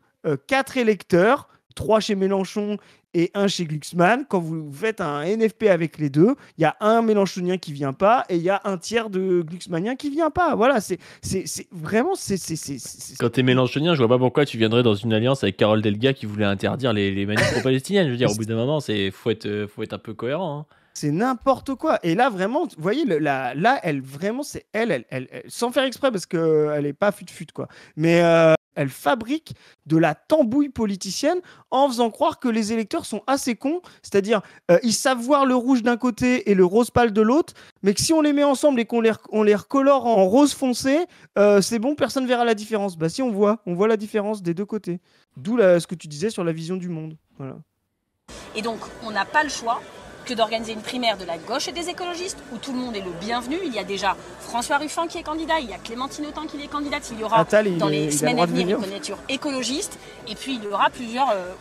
4 électeurs, 3 chez Mélenchon et 1 chez Glucksmann. Quand vous faites un NFP avec les deux, il y a un Mélenchonien qui vient pas et il y a un tiers de Glucksmannien qui vient pas. Voilà, c'est vraiment... Quand t'es Mélenchonien, je vois pas pourquoi tu viendrais dans une alliance avec Carole Delga qui voulait interdire les manifs pro-palestiniennes. Je veux dire, au bout d'un moment, faut être un peu cohérent. Hein. C'est n'importe quoi. Et là, vraiment, vous voyez, là, elle, vraiment, c'est elle, sans faire exprès, parce qu'elle n'est pas fut-fut, quoi. Mais elle fabrique de la tambouille politicienne en faisant croire que les électeurs sont assez cons. C'est-à-dire, ils savent voir le rouge d'un côté et le rose pâle de l'autre, mais que si on les met ensemble et qu'on les recolore en rose foncé, c'est bon, personne ne verra la différence. Bah si, on voit la différence des deux côtés. D'où ce que tu disais sur la vision du monde. Voilà. Et donc, on n'a pas le choix que d'organiser une primaire de la gauche et des écologistes où tout le monde est le bienvenu. Il y a déjà François Ruffin qui est candidat, il y a Clémentine Autain qui est candidate, il y aura dans les semaines à venir une candidature écologiste et puis il y aura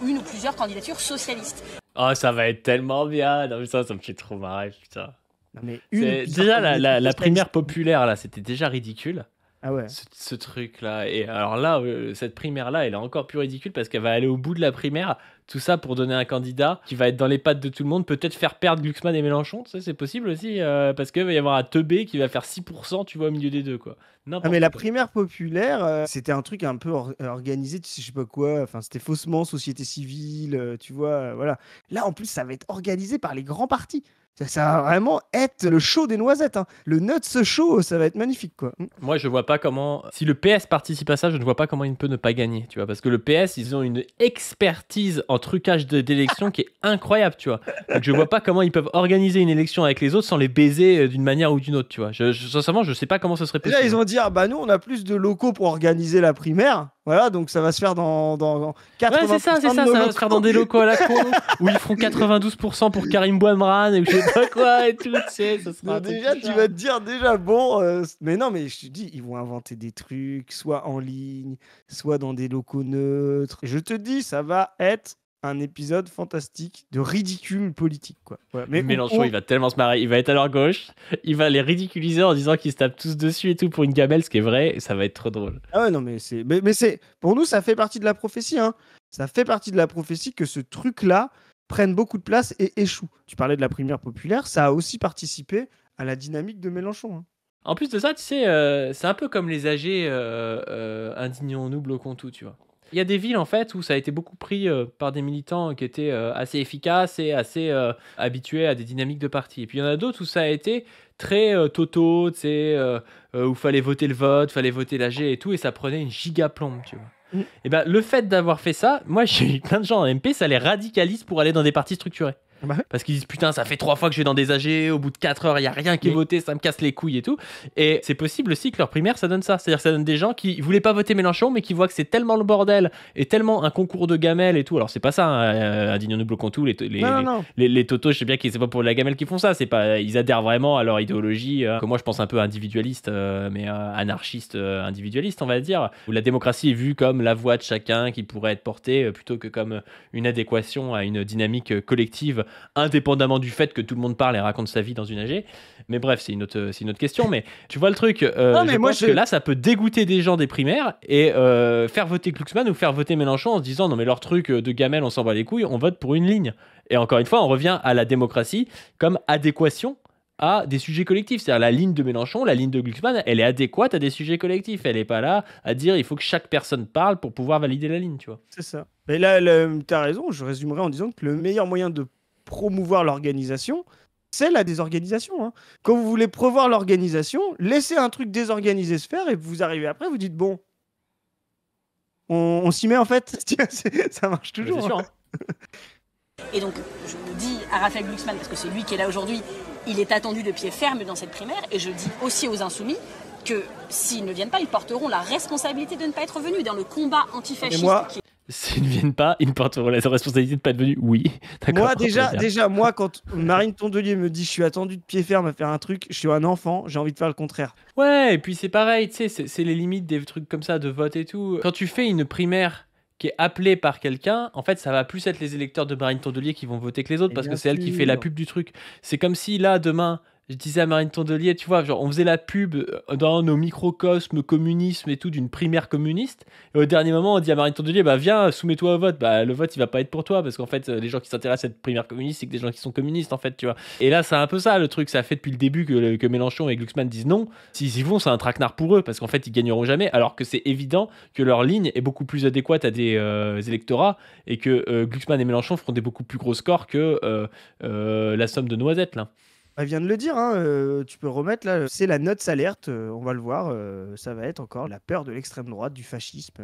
une ou plusieurs candidatures socialistes. Oh, ça va être tellement bien. Non, mais ça me fait trop marrer, putain. Non, mais déjà, la primaire populaire, là, c'était déjà ridicule. Ah ouais. Ce truc-là. Et alors là, cette primaire-là, elle est encore plus ridicule parce qu'elle va aller au bout de la primaire. Tout ça pour donner un candidat qui va être dans les pattes de tout le monde. Peut-être faire perdre Glucksmann et Mélenchon. Tu sais, c'est possible aussi. Parce qu'il va y avoir un teubé qui va faire 6%, tu vois, au milieu des deux, quoi. Mais la primaire populaire, c'était un truc un peu organisé, tu sais, je sais pas quoi. Enfin, c'était faussement société civile, tu vois, voilà. Là, en plus, ça va être organisé par les grands partis. Ça va vraiment être le show des noisettes. Hein. Le Nuts Show, ça va être magnifique, quoi. Moi, je vois pas comment... Si le PS participe à ça, je ne vois pas comment il ne peut ne pas gagner, tu vois. Parce que le PS, ils ont une expertise en trucage d'élection qui est incroyable, tu vois. Donc, je vois pas comment ils peuvent organiser une élection avec les autres sans les baiser d'une manière ou d'une autre, tu vois. Sincèrement, je sais pas comment ça serait possible. Là, ils ont dit, bah nous, on a plus de locaux pour organiser la primaire. Voilà, donc ça va se faire dans 80%. Ouais, c'est ça, ça va se faire dans des locaux à la con où ils feront 92% pour Karim Bouamran et je sais pas quoi et tout, tu sais, ça sera déjà, tu vas te dire, mais non, mais je te dis, ils vont inventer des trucs, soit en ligne, soit dans des locaux neutres. Et je te dis, ça va être un épisode fantastique de ridicule politique, quoi. Voilà. Mais Mélenchon, il va tellement se marrer, il va être à leur gauche, il va les ridiculiser en disant qu'ils se tapent tous dessus et tout pour une gamelle, ce qui est vrai, et ça va être trop drôle. Ah ouais, non, mais c'est pour nous, ça fait partie de la prophétie, hein. Ça fait partie de la prophétie que ce truc-là prenne beaucoup de place et échoue. Tu parlais de la primaire populaire, ça a aussi participé à la dynamique de Mélenchon. Hein. En plus de ça, tu sais, c'est un peu comme les AG indignons-nous, bloquons tout, tu vois. Il y a des villes, en fait, où ça a été beaucoup pris par des militants qui étaient assez efficaces et assez habitués à des dynamiques de parti. Et puis, il y en a d'autres où ça a été très toto, tu sais, où fallait voter le vote, fallait voter l'AG et tout, et ça prenait une gigaplombe, tu vois. Et ben, le fait d'avoir fait ça, moi, j'ai eu plein de gens en MP, ça les radicalise pour aller dans des partis structurés. Bah ouais. Parce qu'ils disent putain, ça fait 3 fois que je vais dans des AG, au bout de 4 heures, il n'y a rien qui est Mais- voté, ça me casse les couilles et tout. Et c'est possible aussi que leur primaire, ça donne ça. C'est-à-dire que ça donne des gens qui voulaient pas voter Mélenchon, mais qui voient que c'est tellement le bordel et tellement un concours de gamelles et tout. Alors c'est pas ça, hein, indignons-nous bloquons tout, Non. les totos, je sais bien que c'est pas pour la gamelle qu'ils font ça, c'est pas, ils adhèrent vraiment à leur idéologie, que moi je pense un peu individualiste, mais anarchiste, individualiste, on va dire, où la démocratie est vue comme la voix de chacun qui pourrait être portée, plutôt que comme une adéquation à une dynamique collective, indépendamment du fait que tout le monde parle et raconte sa vie dans une AG. Mais bref, c'est une autre question. Mais tu vois le truc, Non, mais je moi, pense que là, ça peut dégoûter des gens des primaires et faire voter Glucksmann ou faire voter Mélenchon en se disant non mais leur truc de gamelle, on s'en bat les couilles, on vote pour une ligne. Et encore une fois, on revient à la démocratie comme adéquation à des sujets collectifs. C'est-à-dire la ligne de Mélenchon, la ligne de Glucksmann, elle est adéquate à des sujets collectifs. Elle n'est pas là à dire il faut que chaque personne parle pour pouvoir valider la ligne, tu vois. C'est ça. Mais là, tu as raison, je résumerai en disant que le meilleur moyen de promouvoir l'organisation, c'est la désorganisation. Hein. Quand vous voulez promouvoir l'organisation, laissez un truc désorganisé se faire et vous arrivez après, vous dites bon, on s'y met en fait. Ça marche toujours. C'est sûr, hein. Et donc, je le dis à Raphaël Glucksmann, parce que c'est lui qui est là aujourd'hui, il est attendu de pied ferme dans cette primaire, et je dis aussi aux Insoumis que s'ils ne viennent pas, ils porteront la responsabilité de ne pas être venus dans le combat antifasciste. Et moi, S'ils ne viennent pas, ils porteront la responsabilité de ne pas être venus. Oui, d'accord. moi déjà, moi, quand Marine Tondelier me dit je suis attendu de pied ferme à faire un truc, je suis un enfant, j'ai envie de faire le contraire. Ouais, et puis c'est pareil, tu sais, c'est les limites des trucs comme ça, de vote et tout. Quand tu fais une primaire qui est appelée par quelqu'un, en fait, ça va plus être les électeurs de Marine Tondelier qui vont voter que les autres, Et parce que bien c'est elle qui fait la sûr. pub du truc. C'est comme si là, demain, je disais à Marine Tondelier, tu vois, genre, on faisait la pub dans nos microcosmes communisme et tout d'une primaire communiste, et au dernier moment, on dit à Marine Tondelier, bah viens, soumets-toi au vote. Bah le vote, il va pas être pour toi, parce qu'en fait, les gens qui s'intéressent à cette primaire communiste, c'est que des gens qui sont communistes, en fait, tu vois. Et là, c'est un peu ça, le truc, ça fait depuis le début que Mélenchon et Glucksmann disent non. S'ils y vont, c'est un traquenard pour eux, parce qu'en fait, ils gagneront jamais, alors que c'est évident que leur ligne est beaucoup plus adéquate à des électorats, et que Glucksmann et Mélenchon feront des beaucoup plus gros scores que la somme de noisettes, là. Elle vient de le dire, hein, tu peux remettre là, c'est la note alerte, on va le voir, ça va être encore la peur de l'extrême droite, du fascisme,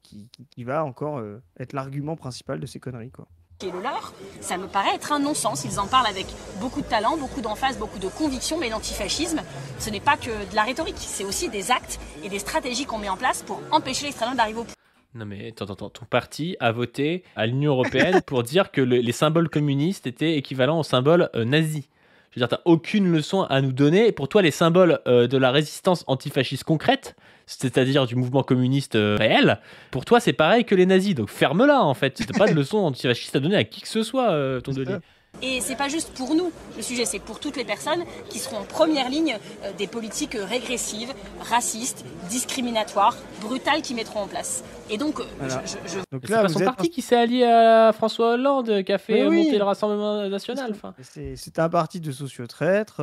qui va encore être l'argument principal de ces conneries, quoi. Qui est le leur, ça me paraît être un non-sens. Ils en parlent avec beaucoup de talent, beaucoup d'emphase, beaucoup de conviction, mais l'antifascisme, ce n'est pas que de la rhétorique, c'est aussi des actes et des stratégies qu'on met en place pour empêcher l'extrême droite d'arriver au pouvoir. Non mais attends, ton parti a voté à l'Union Européenne pour dire que les symboles communistes étaient équivalents aux symboles nazis. Je veux dire, t'as aucune leçon à nous donner. Pour toi, les symboles de la résistance antifasciste concrète, c'est-à-dire du mouvement communiste réel, pour toi, c'est pareil que les nazis. Donc ferme-la, en fait. T'as pas de leçon antifasciste à donner à qui que ce soit, Tondelier. Et c'est pas juste pour nous, le sujet, c'est pour toutes les personnes qui seront en première ligne des politiques régressives, racistes, discriminatoires, brutales qui mettront en place. Et donc, Voilà. Donc C'est pas son parti qui s'est allié à François Hollande, qui a fait Mais oui. monter le Rassemblement National. Enfin. C'est un parti de sociotraîtres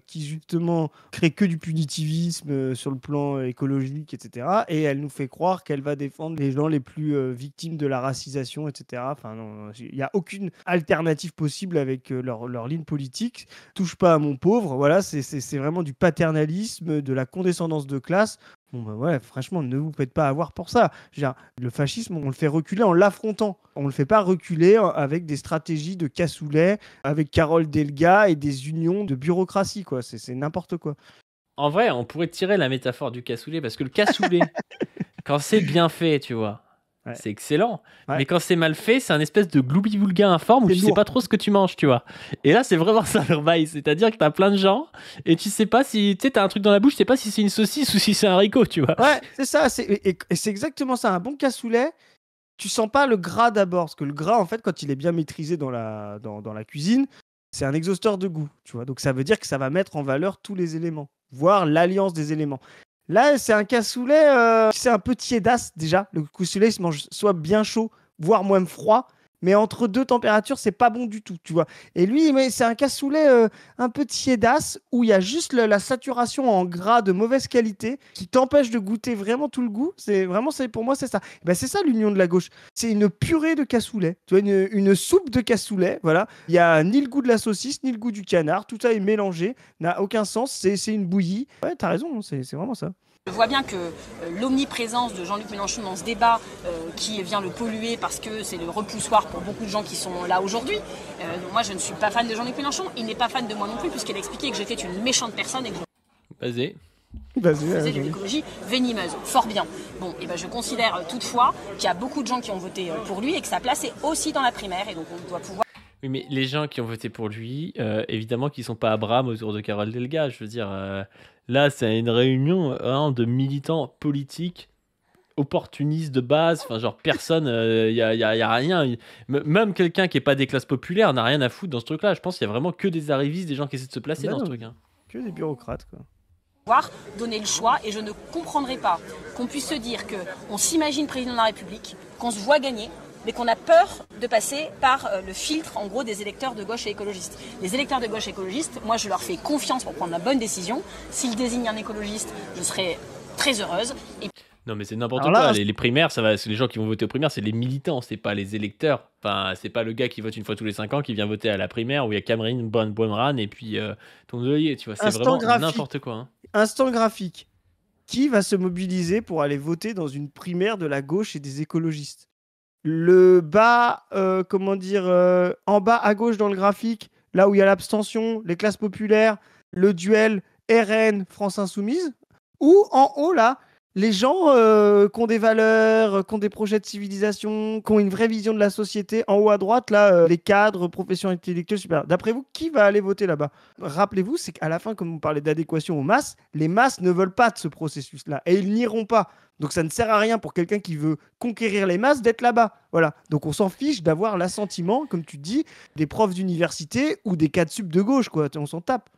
qui justement crée que du punitivisme sur le plan écologique, etc. Et elle nous fait croire qu'elle va défendre les gens les plus victimes de la racisation, etc. Enfin, non, il n'y a aucune alternative possible avec leur ligne politique. Touche pas à mon pauvre. Voilà, c'est vraiment du paternalisme, de la condescendance de classe. Bon, bah ouais, franchement, ne vous faites pas avoir pour ça. Je veux dire, le fascisme, on le fait reculer en l'affrontant. On ne le fait pas reculer avec des stratégies de cassoulet, avec Carole Delga et des unions de bureaucratie, quoi. C'est n'importe quoi. En vrai, on pourrait tirer la métaphore du cassoulet, parce que le cassoulet, quand c'est bien fait, tu vois, Ouais. c'est excellent. Ouais. Mais quand c'est mal fait, c'est un espèce de gloubi-boulga informe où C'est tu sais lourd. pas trop ce que tu manges, tu vois. Et là, c'est vraiment ça leur bail. C'est-à-dire que t'as plein de gens et tu sais pas si, tu sais, t'as un truc dans la bouche, tu sais pas si c'est une saucisse ou si c'est un haricot, tu vois. Ouais, c'est ça. Et c'est exactement ça. Un bon cassoulet, tu sens pas le gras d'abord. Parce que le gras, en fait, quand il est bien maîtrisé dans la cuisine, c'est un exhausteur de goût, tu vois. Donc ça veut dire que ça va mettre en valeur tous les éléments, voire l'alliance des éléments. Là, c'est un cassoulet, c'est un peu tiédasse déjà. Le cassoulet, il se mange soit bien chaud, voire même froid. Mais entre deux températures, c'est pas bon du tout, tu vois. Et lui, c'est un cassoulet un peu tiédasse où il y a juste la saturation en gras de mauvaise qualité qui t'empêche de goûter vraiment tout le goût. Pour moi, c'est ça. Ben, c'est ça l'union de la gauche. C'est une purée de cassoulet. Tu vois, une soupe de cassoulet. Voilà. Il y a ni le goût de la saucisse, ni le goût du canard. Tout ça est mélangé. N'a aucun sens. C'est une bouillie. Ouais, t'as raison. C'est vraiment ça. Je vois bien que l'omniprésence de Jean-Luc Mélenchon dans ce débat qui vient le polluer parce que c'est le repoussoir pour beaucoup de gens qui sont là aujourd'hui. Donc moi, je ne suis pas fan de Jean-Luc Mélenchon. Il n'est pas fan de moi non plus puisqu'il a expliqué que j'étais une méchante personne et que Vas-y. je faisais de l'écologie venimeuse. Fort bien. Bon, et ben je considère toutefois qu'il y a beaucoup de gens qui ont voté pour lui et que sa place est aussi dans la primaire et donc on doit pouvoir... Oui, mais les gens qui ont voté pour lui, évidemment qu'ils sont pas à Bram autour de Carole Delga. Je veux dire, là, c'est une réunion de militants politiques opportunistes de base. Enfin, genre, personne, y a rien. Même quelqu'un qui est pas des classes populaires n'a rien à foutre dans ce truc-là. Je pense qu'il y a vraiment que des arrivistes, des gens qui essaient de se placer dans ce truc. Hein. Que des bureaucrates, quoi. Donner le choix et je ne comprendrai pas qu'on puisse se dire qu'on s'imagine président de la République, qu'on se voit gagner, mais qu'on a peur de passer par le filtre en gros des électeurs de gauche et écologistes. Les électeurs de gauche et écologistes, moi je leur fais confiance pour prendre la bonne décision. S'ils désignent un écologiste, je serai très heureuse. Et... Non mais c'est n'importe quoi, les primaires, ça va, les gens qui vont voter aux primaires, c'est les militants, c'est pas les électeurs. Enfin, c'est pas le gars qui vote une fois tous les 5 ans qui vient voter à la primaire où il y a Cameron Bonran et puis Tondelier, tu vois, c'est vraiment n'importe quoi. Hein. Instant graphique. Qui va se mobiliser pour aller voter dans une primaire de la gauche et des écologistes? Le bas, en bas à gauche dans le graphique, là où il y a l'abstention, les classes populaires, le duel RN France Insoumise, ou en haut là, les gens qui ont des valeurs, qui ont des projets de civilisation, qui ont une vraie vision de la société, en haut à droite, là, les cadres, professions intellectuelles, super. D'après vous, qui va aller voter là-bas? Rappelez-vous, c'est qu'à la fin, comme vous parlez d'adéquation aux masses, les masses ne veulent pas de ce processus-là, et ils n'iront pas. Donc ça ne sert à rien pour quelqu'un qui veut conquérir les masses d'être là-bas. Voilà. Donc on s'en fiche d'avoir l'assentiment, comme tu dis, des profs d'université ou des cadres sup de gauche, quoi. On s'en tape.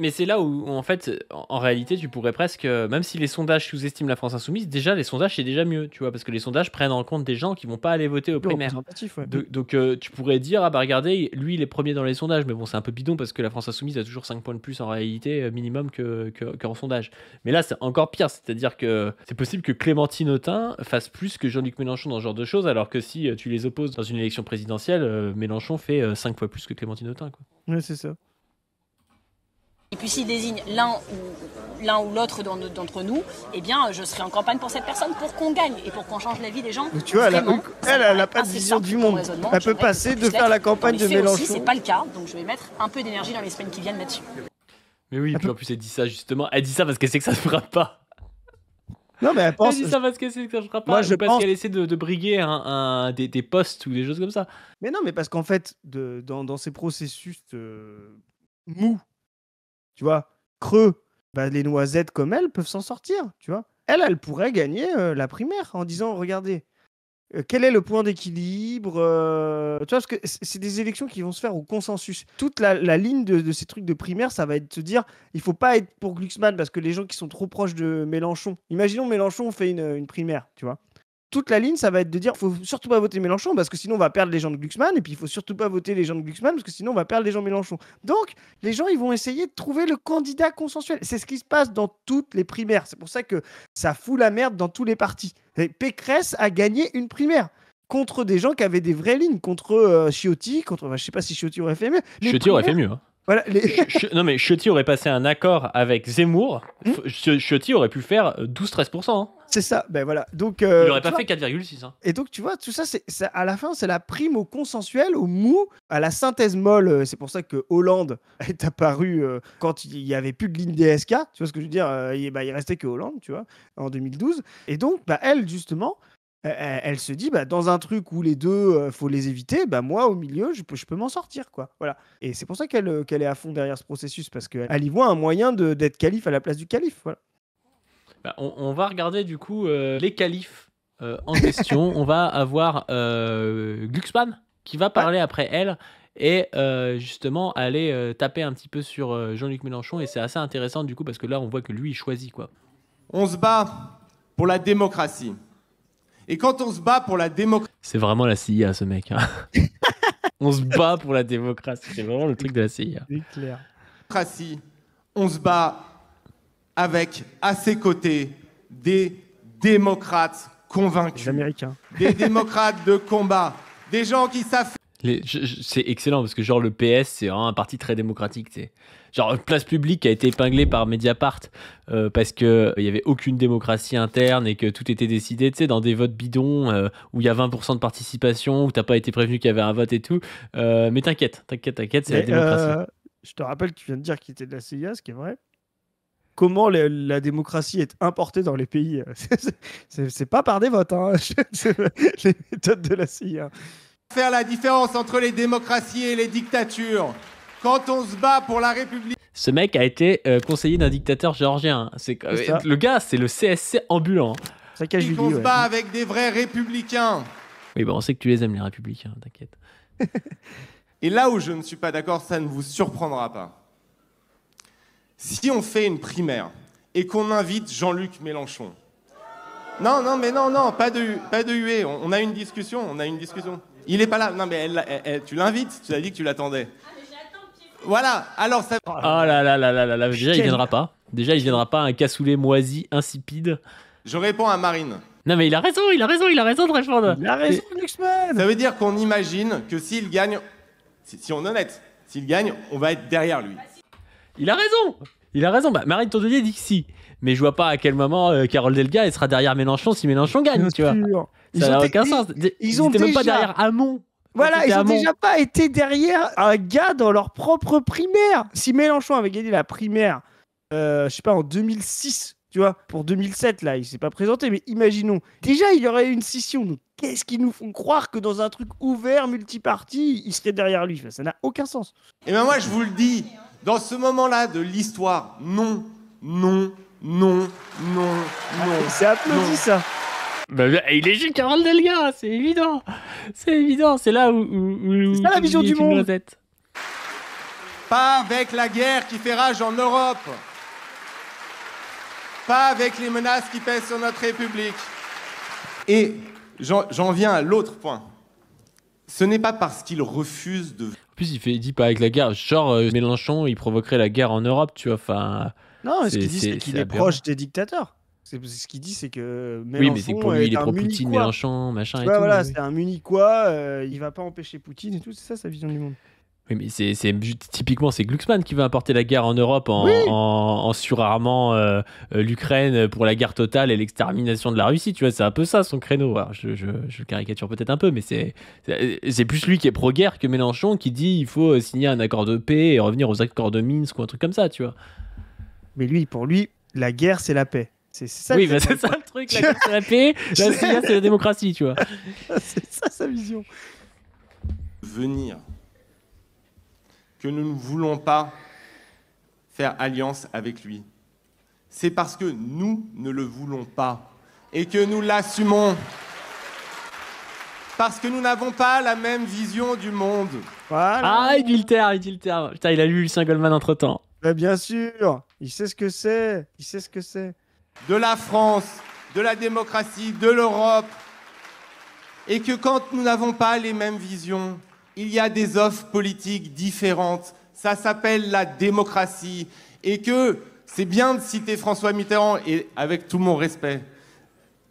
Mais c'est là où, en fait, en réalité, tu pourrais presque, même si les sondages sous-estiment la France Insoumise, déjà, les sondages, c'est déjà mieux, tu vois, parce que les sondages prennent en compte des gens qui vont pas aller voter aux primaires. Ouais. Donc, tu pourrais dire, ah bah regardez, lui, il est premier dans les sondages, mais bon, c'est un peu bidon parce que la France Insoumise a toujours 5 points de plus en réalité, minimum, qu'en sondage. Mais là, c'est encore pire, c'est-à-dire que c'est possible que Clémentine Autain fasse plus que Jean-Luc Mélenchon dans ce genre de choses, alors que si tu les opposes dans une élection présidentielle, Mélenchon fait 5 fois plus que Clémentine Autain, quoi. Ouais, c'est ça. Et puis s'il désigne l'un ou l'autre d'entre nous, eh bien je serai en campagne pour cette personne pour qu'on gagne et pour qu'on change la vie des gens. Mais tu vois, elle n'a pas de vision du monde. Elle peut passer de faire la campagne de Mélenchon. Aussi, c'est pas le cas, donc je vais mettre un peu d'énergie dans les semaines qui viennent là-dessus. Mais oui, puis en plus elle dit ça justement. Elle dit ça parce qu'elle sait que ça se fera pas. Non, mais elle pense. Elle dit ça parce qu'elle sait que ça se fera pas. Moi, parce qu'elle essaie de briguer des postes ou des choses comme ça. Mais non, mais parce qu'en fait, dans ces processus mous, tu vois, creux, bah, les noisettes comme elle peuvent s'en sortir, tu vois. Elle pourrait gagner la primaire en disant, regardez, quel est le point d'équilibre tu vois, parce que c'est des élections qui vont se faire au consensus. Toute la ligne de ces trucs de primaire, ça va être de se dire, il faut pas être pour Glucksmann parce que les gens qui sont trop proches de Mélenchon, imaginons Mélenchon fait une primaire, tu vois. Toute la ligne, ça va être de dire il faut surtout pas voter Mélenchon parce que sinon on va perdre les gens de Glucksmann, et puis il faut surtout pas voter les gens de Glucksmann parce que sinon on va perdre les gens de Mélenchon. Donc les gens ils vont essayer de trouver le candidat consensuel. C'est ce qui se passe dans toutes les primaires. C'est pour ça que ça fout la merde dans tous les partis. Et Pécresse a gagné une primaire contre des gens qui avaient des vraies lignes, contre Ciotti, je sais pas si Ciotti aurait fait mieux. Ciotti aurait fait mieux. Hein. Voilà, non mais Ciotti aurait passé un accord avec Zemmour. Ciotti aurait pu faire 12-13%. Hein. C'est ça, ben voilà. Donc, il n'aurait pas fait 4,6. Hein. Et donc, tu vois, tout ça, à la fin, c'est la prime au consensuel, au mou, à la synthèse molle. C'est pour ça que Hollande est apparu quand il n'y avait plus de ligne DSK. Tu vois ce que je veux dire il restait que Hollande, tu vois, en 2012. Et donc, elle, justement, elle se dit, dans un truc où les deux, faut les éviter, moi, au milieu, je peux m'en sortir, quoi. Voilà. Et c'est pour ça qu'elle est à fond derrière ce processus, parce qu'elle y voit un moyen d'être calife à la place du calife, voilà. On va regarder du coup les qualifs en question. On va avoir Glucksmann qui va parler après elle et justement aller taper un petit peu sur Jean-Luc Mélenchon, et c'est assez intéressant du coup parce que là on voit que lui il choisit quoi. On se bat pour la démocratie. Et quand on se bat pour la démocratie... C'est vraiment la CIA ce mec. Hein. On se bat pour la démocratie. C'est vraiment le truc de la CIA. C'est clair. On se bat avec, à ses côtés, des démocrates convaincus. Les Américains. Des démocrates de combat. Des gens qui savent... C'est excellent parce que genre le PS c'est vraiment un parti très démocratique, tu sais. Genre Place Publique a été épinglé par Mediapart parce que il y avait aucune démocratie interne et que tout était décidé, tu sais, dans des votes bidons où il y a 20% de participation, où t'as pas été prévenu qu'il y avait un vote et tout. Mais t'inquiète, c'est la démocratie. Je te rappelle que tu viens de dire qu'il était de la CIA, ce qui est vrai. Comment la démocratie est importée dans les pays c'est pas par des votes, hein. Les méthodes de la CIA. Faire la différence entre les démocraties et les dictatures. Quand on se bat pour la République. Ce mec a été conseiller d'un dictateur géorgien. Le gars, c'est le CSC ambulant. Ça cache du On se bat avec des vrais républicains. Oui, bon, on sait que tu les aimes, les républicains, t'inquiète. Et là où je ne suis pas d'accord, ça ne vous surprendra pas. Si on fait une primaire et qu'on invite Jean-Luc Mélenchon. Non, pas de huée. On a une discussion, Il est pas là. Non, mais tu l'invites, tu as dit que tu l'attendais. Voilà, alors ça... Oh là, déjà il viendra pas. Un cassoulet moisi, insipide. Je réponds à Marine. Non mais il a raison de répondre. Il a raison, Glucksmann. Ça veut dire qu'on imagine que s'il gagne, si on est honnête, s'il gagne, on va être derrière lui. Il a raison. Bah, Marine Tondelier dit que si. Mais je vois pas à quel moment Carole Delga elle sera derrière Mélenchon si Mélenchon gagne, Bien tu vois. sûr. Ça n'a aucun sens. Ils étaient même pas derrière Hamon. Voilà, ils ont déjà pas été derrière un gars dans leur propre primaire. Si Mélenchon avait gagné la primaire, je sais pas, en 2006, tu vois, pour 2007, là, il s'est pas présenté, mais imaginons. Déjà, il y aurait eu une scission. Donc, qu'est-ce qu'ils nous font croire que dans un truc ouvert, multiparti, il serait derrière lui? Ça n'a aucun sens. Et ben moi, je vous le dis, dans ce moment-là de l'histoire, non. C'est applaudi, ça. Bah, il est juste Carole Delga, c'est évident. C'est là où c'est ça la vision du monde. Noisette. Pas avec la guerre qui fait rage en Europe. Pas avec les menaces qui pèsent sur notre République. Et j'en viens à l'autre point. Ce n'est pas parce qu'il refuse de... En plus, il dit pas avec la guerre. Genre, Mélenchon, il provoquerait la guerre en Europe, tu vois. Enfin, non, ce qu'il dit, c'est qu'il est proche des dictateurs. Ce qu'il dit, c'est que Mélenchon oui, mais c'est que pour lui, il est pro-Poutine, Mélenchon, machin et tout. Voilà, c'est un muniquois, il va pas empêcher Poutine et tout, c'est ça sa vision du monde. Oui, mais typiquement, c'est Glucksmann qui va apporter la guerre en Europe en surarmant l'Ukraine pour la guerre totale et l'extermination de la Russie, tu vois, c'est un peu ça son créneau. Alors, je le caricature peut-être un peu, mais c'est plus lui qui est pro-guerre que Mélenchon qui dit il faut signer un accord de paix et revenir aux accords de Minsk ou un truc comme ça, tu vois. Mais pour lui, la guerre, c'est la paix. C'est ça, oui, bah c'est ça le truc, la guerre, c'est la paix, la CIA, c'est la démocratie, tu vois. C'est ça sa vision. Venir. Que nous ne voulons pas faire alliance avec lui. C'est parce que nous ne le voulons pas et que nous l'assumons. Parce que nous n'avons pas la même vision du monde. Voilà. Ah, il dit le terme. Putain, il a lu Lucien Goldman entre-temps. Bah, bien sûr, il sait ce que c'est. De la France, de la démocratie, de l'Europe. Et que quand nous n'avons pas les mêmes visions, il y a des offres politiques différentes. Ça s'appelle la démocratie. Et que c'est bien de citer François Mitterrand, et avec tout mon respect,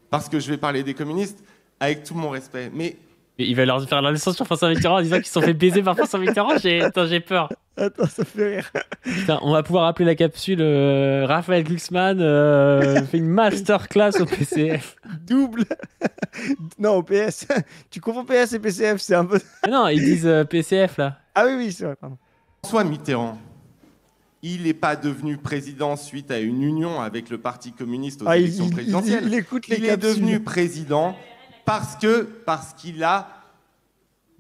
parce que je vais parler des communistes, avec tout mon respect. Mais il va leur faire la leçon sur François Mitterrand en disant qu'ils se sont fait baiser par François Mitterrand. J'ai peur. Attends, ça fait rire. Putain, on va pouvoir appeler la capsule Raphaël Glucksmann fait une masterclass au PCF. Double. Non, au PS. Tu confonds PS et PCF, c'est un peu... Mais non, ils disent PCF, là. Ah oui, c'est vrai, pardon. François Mitterrand, il n'est pas devenu président suite à une union avec le Parti communiste aux élections présidentielles. Il écoute les capsules. Est devenu président parce qu'il a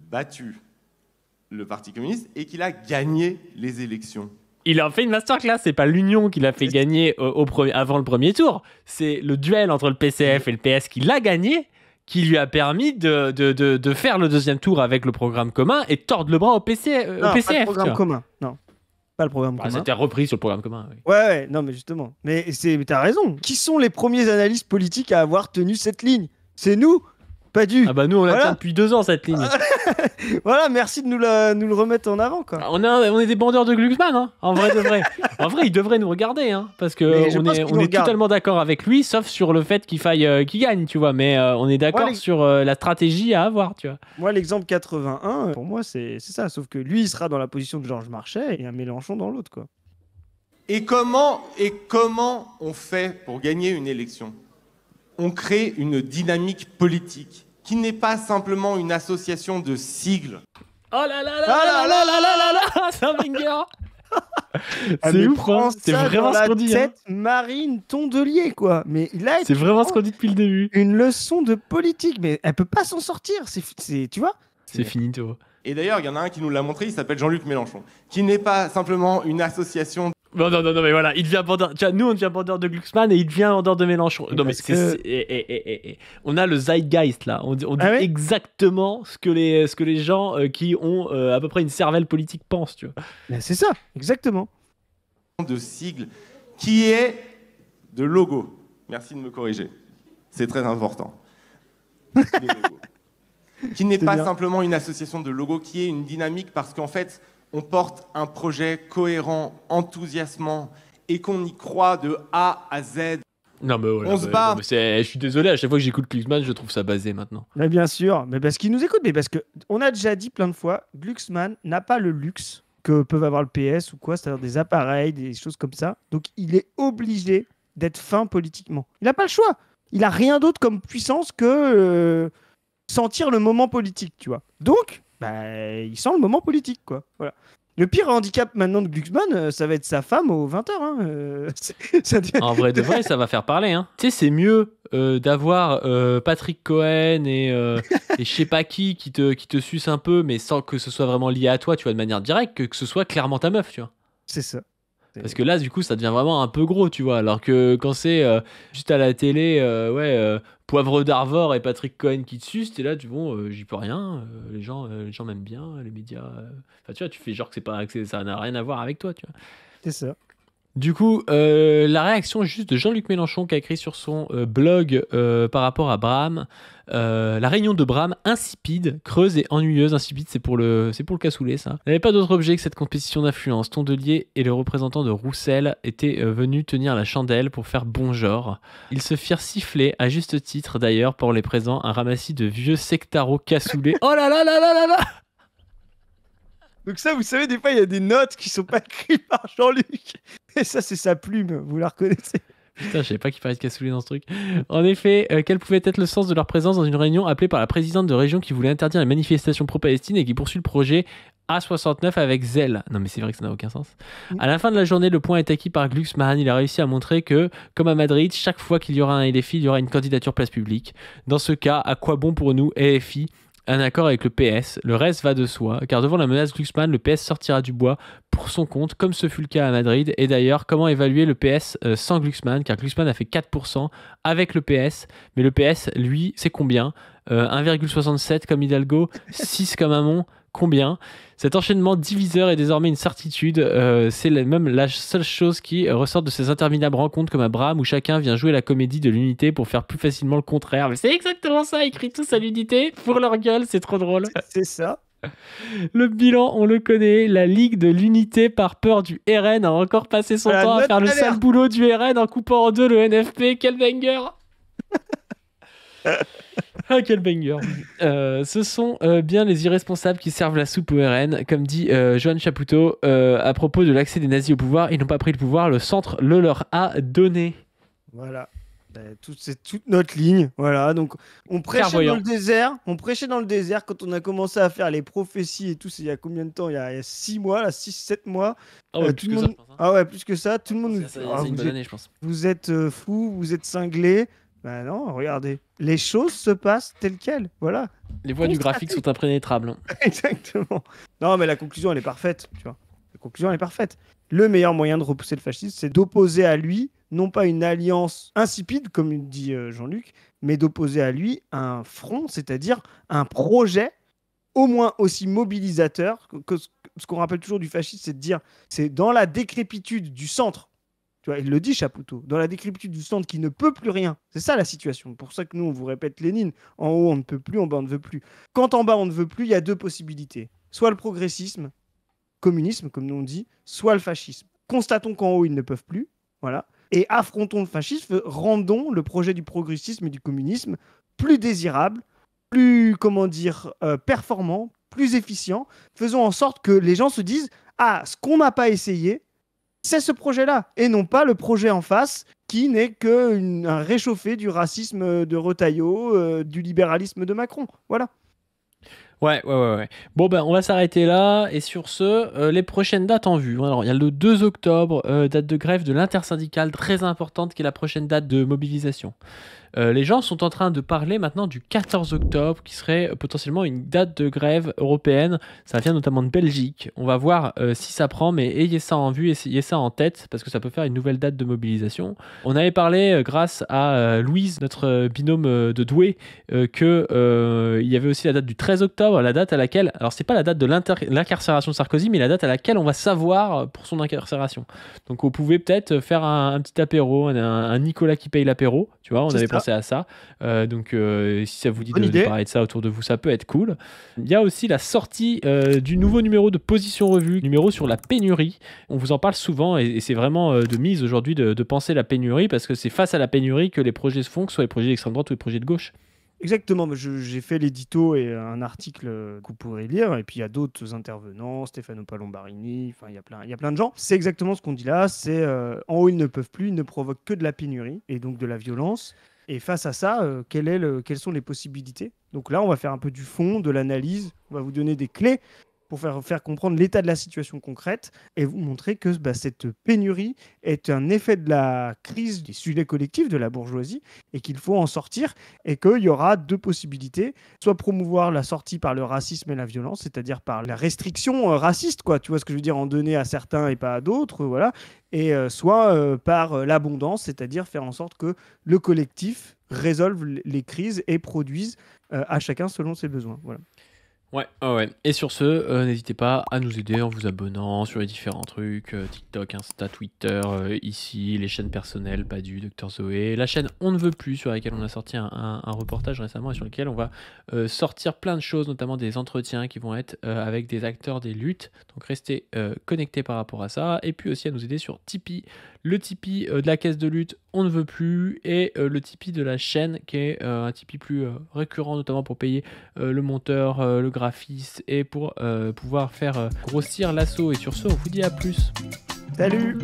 battu le Parti communiste et qu'il a gagné les élections. Il a fait une masterclass, c'est pas l'union qui l'a fait gagner avant le premier tour, c'est le duel entre le PCF et le PS qui l'a gagné, qui lui a permis de faire le deuxième tour avec le programme commun et tordre le bras au PCF. Pas le programme commun, non. Pas le programme commun. C'était repris sur le programme commun. Oui. Ouais, non mais justement. Mais t'as raison. Qui sont les premiers analystes politiques à avoir tenu cette ligne? C'est nous. pas dû. Ah bah nous on la Voilà. tient depuis 2 ans cette ligne. Voilà, merci de nous le remettre en avant, quoi. On est des bandeurs de Glucksmann, hein, en vrai de vrai. En vrai, il devrait nous regarder, hein, parce que Mais je on pense est, qu'il on nous est regarde. totalement d'accord avec lui, sauf sur le fait qu'il faille qu'il gagne, tu vois. Mais on est d'accord Ouais, sur la stratégie à avoir, tu vois. Moi, l'exemple 81, pour moi, c'est ça. Sauf que lui, il sera dans la position de Georges Marchais et un Mélenchon dans l'autre, quoi. Et comment on fait pour gagner une élection? On crée une dynamique politique qui n'est pas simplement une association de sigles. Oh là là là Ah là là là là là là, c'est un banger. Ah, C'est mais ouf, prends hein. C'est ça vraiment dans ce qu'on la dit. Hein. tête, Marine Tondelier, quoi. Mais là, C'est vraiment ce qu'on dit depuis le début. une leçon de politique, mais elle peut pas s'en sortir. Tu vois? C'est finito. Et d'ailleurs, il y en a un qui nous l'a montré, il s'appelle Jean-Luc Mélenchon, qui n'est pas simplement une association. Non, mais voilà, il devient bandeur. Tu vois, nous, on devient bandeur de Glucksmann et il devient bandeur de Mélenchon. Non, mais Parce que- on a le zeitgeist là. On dit Ah ouais exactement ce que les gens qui ont à peu près une cervelle politique pensent, tu vois. Mais c'est ça, exactement. De sigles qui est de logo. Merci de me corriger. C'est très important. Les logos. Qui n'est C'est pas bien. simplement une association de logos, qui est une dynamique parce qu'en fait, on porte un projet cohérent, enthousiasmant et qu'on y croit de A à Z. Non, mais voilà. On se bat. non, mais je suis désolé, à chaque fois que j'écoute Glucksmann, je trouve ça basé maintenant. Mais bien sûr, mais parce qu'il nous écoute, mais parce que on a déjà dit plein de fois, Glucksmann n'a pas le luxe que peuvent avoir le PS ou quoi, c'est-à-dire des appareils, des choses comme ça. Donc il est obligé d'être fin politiquement. Il n'a pas le choix. Il a rien d'autre comme puissance que sentir le moment politique, tu vois. Donc, bah, il sent le moment politique, quoi. Voilà. Le pire handicap maintenant de Glucksmann, ça va être sa femme aux 20h. Hein. Ça devient- En vrai de vrai, ça va faire parler. Hein. Tu sais, c'est mieux d'avoir Patrick Cohen et je sais pas qui te suce un peu, mais sans que ce soit vraiment lié à toi, tu vois, de manière directe, que ce soit clairement ta meuf, tu vois. C'est ça. Parce que là, du coup, ça devient vraiment un peu gros, tu vois. Alors que quand c'est juste à la télé, Poivre d'Arvor et Patrick Cohen qui te sucent, t'es là, tu vois, j'y peux rien. Les gens m'aiment bien, les médias. Enfin, tu vois, tu fais genre que ça n'a rien à voir avec toi, tu vois. C'est ça. Du coup, la réaction juste de Jean-Luc Mélenchon qui a écrit sur son blog par rapport à Brahms, la réunion de Brahms insipide, creuse et ennuyeuse. Insipide, c'est pour le cassoulet, ça. Il n'avait pas d'autre objet que cette compétition d'influence. Tondelier et le représentant de Roussel étaient venus tenir la chandelle pour faire bon genre. Ils se firent siffler, à juste titre d'ailleurs, pour les présents, un ramassis de vieux sectaros cassoulés. Oh là là là là là là! Donc ça, vous savez, des fois, il y a des notes qui sont pas écrites par Jean-Luc. Et ça, c'est sa plume, vous la reconnaissez. Putain, je savais pas qu'il parlait de cassoulet dans ce truc. En effet, quel pouvait être le sens de leur présence dans une réunion appelée par la présidente de région qui voulait interdire les manifestations pro-Palestine et qui poursuit le projet A69 avec zèle. Non mais c'est vrai que ça n'a aucun sens. À la fin de la journée, le point est acquis par Glucksmann. Il a réussi à montrer que, comme à Madrid, chaque fois qu'il y aura un LFI, il y aura une candidature place publique. Dans ce cas, à quoi bon pour nous, LFI, un accord avec le PS? Le reste va de soi, car devant la menace Glucksmann, le PS sortira du bois pour son compte, comme ce fut le cas à Madrid. Et d'ailleurs, comment évaluer le PS sans Glucksmann? Car Glucksmann a fait 4% avec le PS, mais le PS, lui, c'est combien 1,67 comme Hidalgo, 6 comme Hamon, combien? Cet enchaînement diviseur est désormais une certitude. C'est même la seule chose qui ressort de ces interminables rencontres comme à Brahms où chacun vient jouer la comédie de l'unité pour faire plus facilement le contraire. Mais c'est exactement ça, ils crient tous à l'unité pour leur gueule, c'est trop drôle. C'est ça. Le bilan, on le connaît, la Ligue de l'Unité, par peur du RN, a encore passé son Voilà, temps à note faire le d'alerte. sale boulot du RN en coupant en deux le NFP. Quel banger! Ah, quel banger. Ce sont bien les irresponsables qui servent la soupe au RN. Comme dit Johan Chapoutot à propos de l'accès des nazis au pouvoir, ils n'ont pas pris le pouvoir, le centre le leur a donné. Voilà. C'est toute notre ligne. Voilà. Donc, on prêchait Clairvoyant. dans le désert. On prêchait dans le désert quand on a commencé à faire les prophéties et tout. C'est il y a combien de temps? Il y a 6 mois, là, 6-7 mois. Ah ouais, Tout plus le que monde- ça, je pense, hein. Ah ouais, plus que ça. Tout le monde nous C'est dit, Ah, une bonne année, je pense. vous êtes fous, vous êtes cinglés. Ben non, regardez. Les choses se passent telles quelles. Voilà. Les voies du graphique sont impénétrables. Exactement. Non, mais la conclusion, elle est parfaite. Tu vois. La conclusion, elle est parfaite. Le meilleur moyen de repousser le fascisme, c'est d'opposer à lui, non pas une alliance insipide, comme dit Jean-Luc, mais d'opposer à lui un front, c'est-à-dire un projet au moins aussi mobilisateur que ce qu'on rappelle toujours du fascisme, c'est de dire c'est dans la décrépitude du centre, Tu vois, il le dit, Chapoutot. Dans la décrépitude du stand qui ne peut plus rien. C'est ça la situation. Pour ça que nous, on vous répète Lénine. En haut, on ne peut plus, en bas, on ne veut plus. Quand en bas, on ne veut plus, il y a 2 possibilités. Soit le progressisme, communisme, comme nous on dit, soit le fascisme. Constatons qu'en haut, ils ne peuvent plus. Voilà. Et affrontons le fascisme, rendons le projet du progressisme et du communisme plus désirable, plus, performant, plus efficient. Faisons en sorte que les gens se disent « Ah, ce qu'on n'a pas essayé, c'est ce projet-là », et non pas le projet en face qui n'est qu'un réchauffé du racisme de Retailleau, du libéralisme de Macron. Voilà. Ouais. Bon, on va s'arrêter là. Et sur ce, les prochaines dates en vue. Alors, il y a le 2 octobre, date de grève de l'intersyndicale très importante, qui est la prochaine date de mobilisation. Les gens sont en train de parler maintenant du 14 octobre, qui serait potentiellement une date de grève européenne. Ça vient notamment de Belgique. On va voir si ça prend, mais ayez ça en vue, ayez ça en tête, parce que ça peut faire une nouvelle date de mobilisation. On avait parlé, grâce à Louise, notre binôme de Douai, qu'il y avait aussi la date du 13 octobre, la date à laquelle, alors c'est pas la date de l'incarcération de Sarkozy, mais la date à laquelle on va savoir pour son incarcération. Donc on pouvait peut-être faire un petit apéro, un Nicolas qui paye l'apéro, tu vois, on avait pensé à ça. Donc si ça vous dit de parler de ça autour de vous, ça peut être cool. Il y a aussi la sortie du nouveau numéro de Position Revue, numéro sur la pénurie. On vous en parle souvent et c'est vraiment de mise aujourd'hui de penser la pénurie, parce que c'est face à la pénurie que les projets se font, que ce soit les projets d'extrême droite ou les projets de gauche. Exactement, j'ai fait l'édito et un article que vous pourrez lire, et puis il y a d'autres intervenants, Stefano Palombarini, enfin il y a plein de gens. C'est exactement ce qu'on dit là, c'est en haut ils ne peuvent plus, ils ne provoquent que de la pénurie et donc de la violence. Et face à ça, quelles sont les possibilités? Donc là, on va faire un peu du fond, de l'analyse, on va vous donner des clés pour faire comprendre l'état de la situation concrète et vous montrer que cette pénurie est un effet de la crise des sujets collectifs de la bourgeoisie et qu'il faut en sortir, et qu'il y aura 2 possibilités, soit promouvoir la sortie par le racisme et la violence, c'est-à-dire par la restriction raciste, quoi, tu vois ce que je veux dire, en donner à certains et pas à d'autres, voilà, et soit par l'abondance, c'est-à-dire faire en sorte que le collectif résolve les crises et produise à chacun selon ses besoins, voilà. Ouais. Et sur ce, n'hésitez pas à nous aider en vous abonnant sur les différents trucs, TikTok, Insta, Twitter, ici, les chaînes personnelles, Badu, Dr Zoé, la chaîne On ne veut plus, sur laquelle on a sorti un reportage récemment et sur lequel on va sortir plein de choses, notamment des entretiens qui vont être avec des acteurs des luttes. Donc restez connectés par rapport à ça. Et puis aussi à nous aider sur Tipeee, le Tipeee de la caisse de lutte On ne veut plus, et le Tipeee de la chaîne qui est un Tipeee plus récurrent, notamment pour payer le monteur, le graphiste, et pour pouvoir faire grossir l'assaut. Et sur ce, on vous dit à plus. Salut.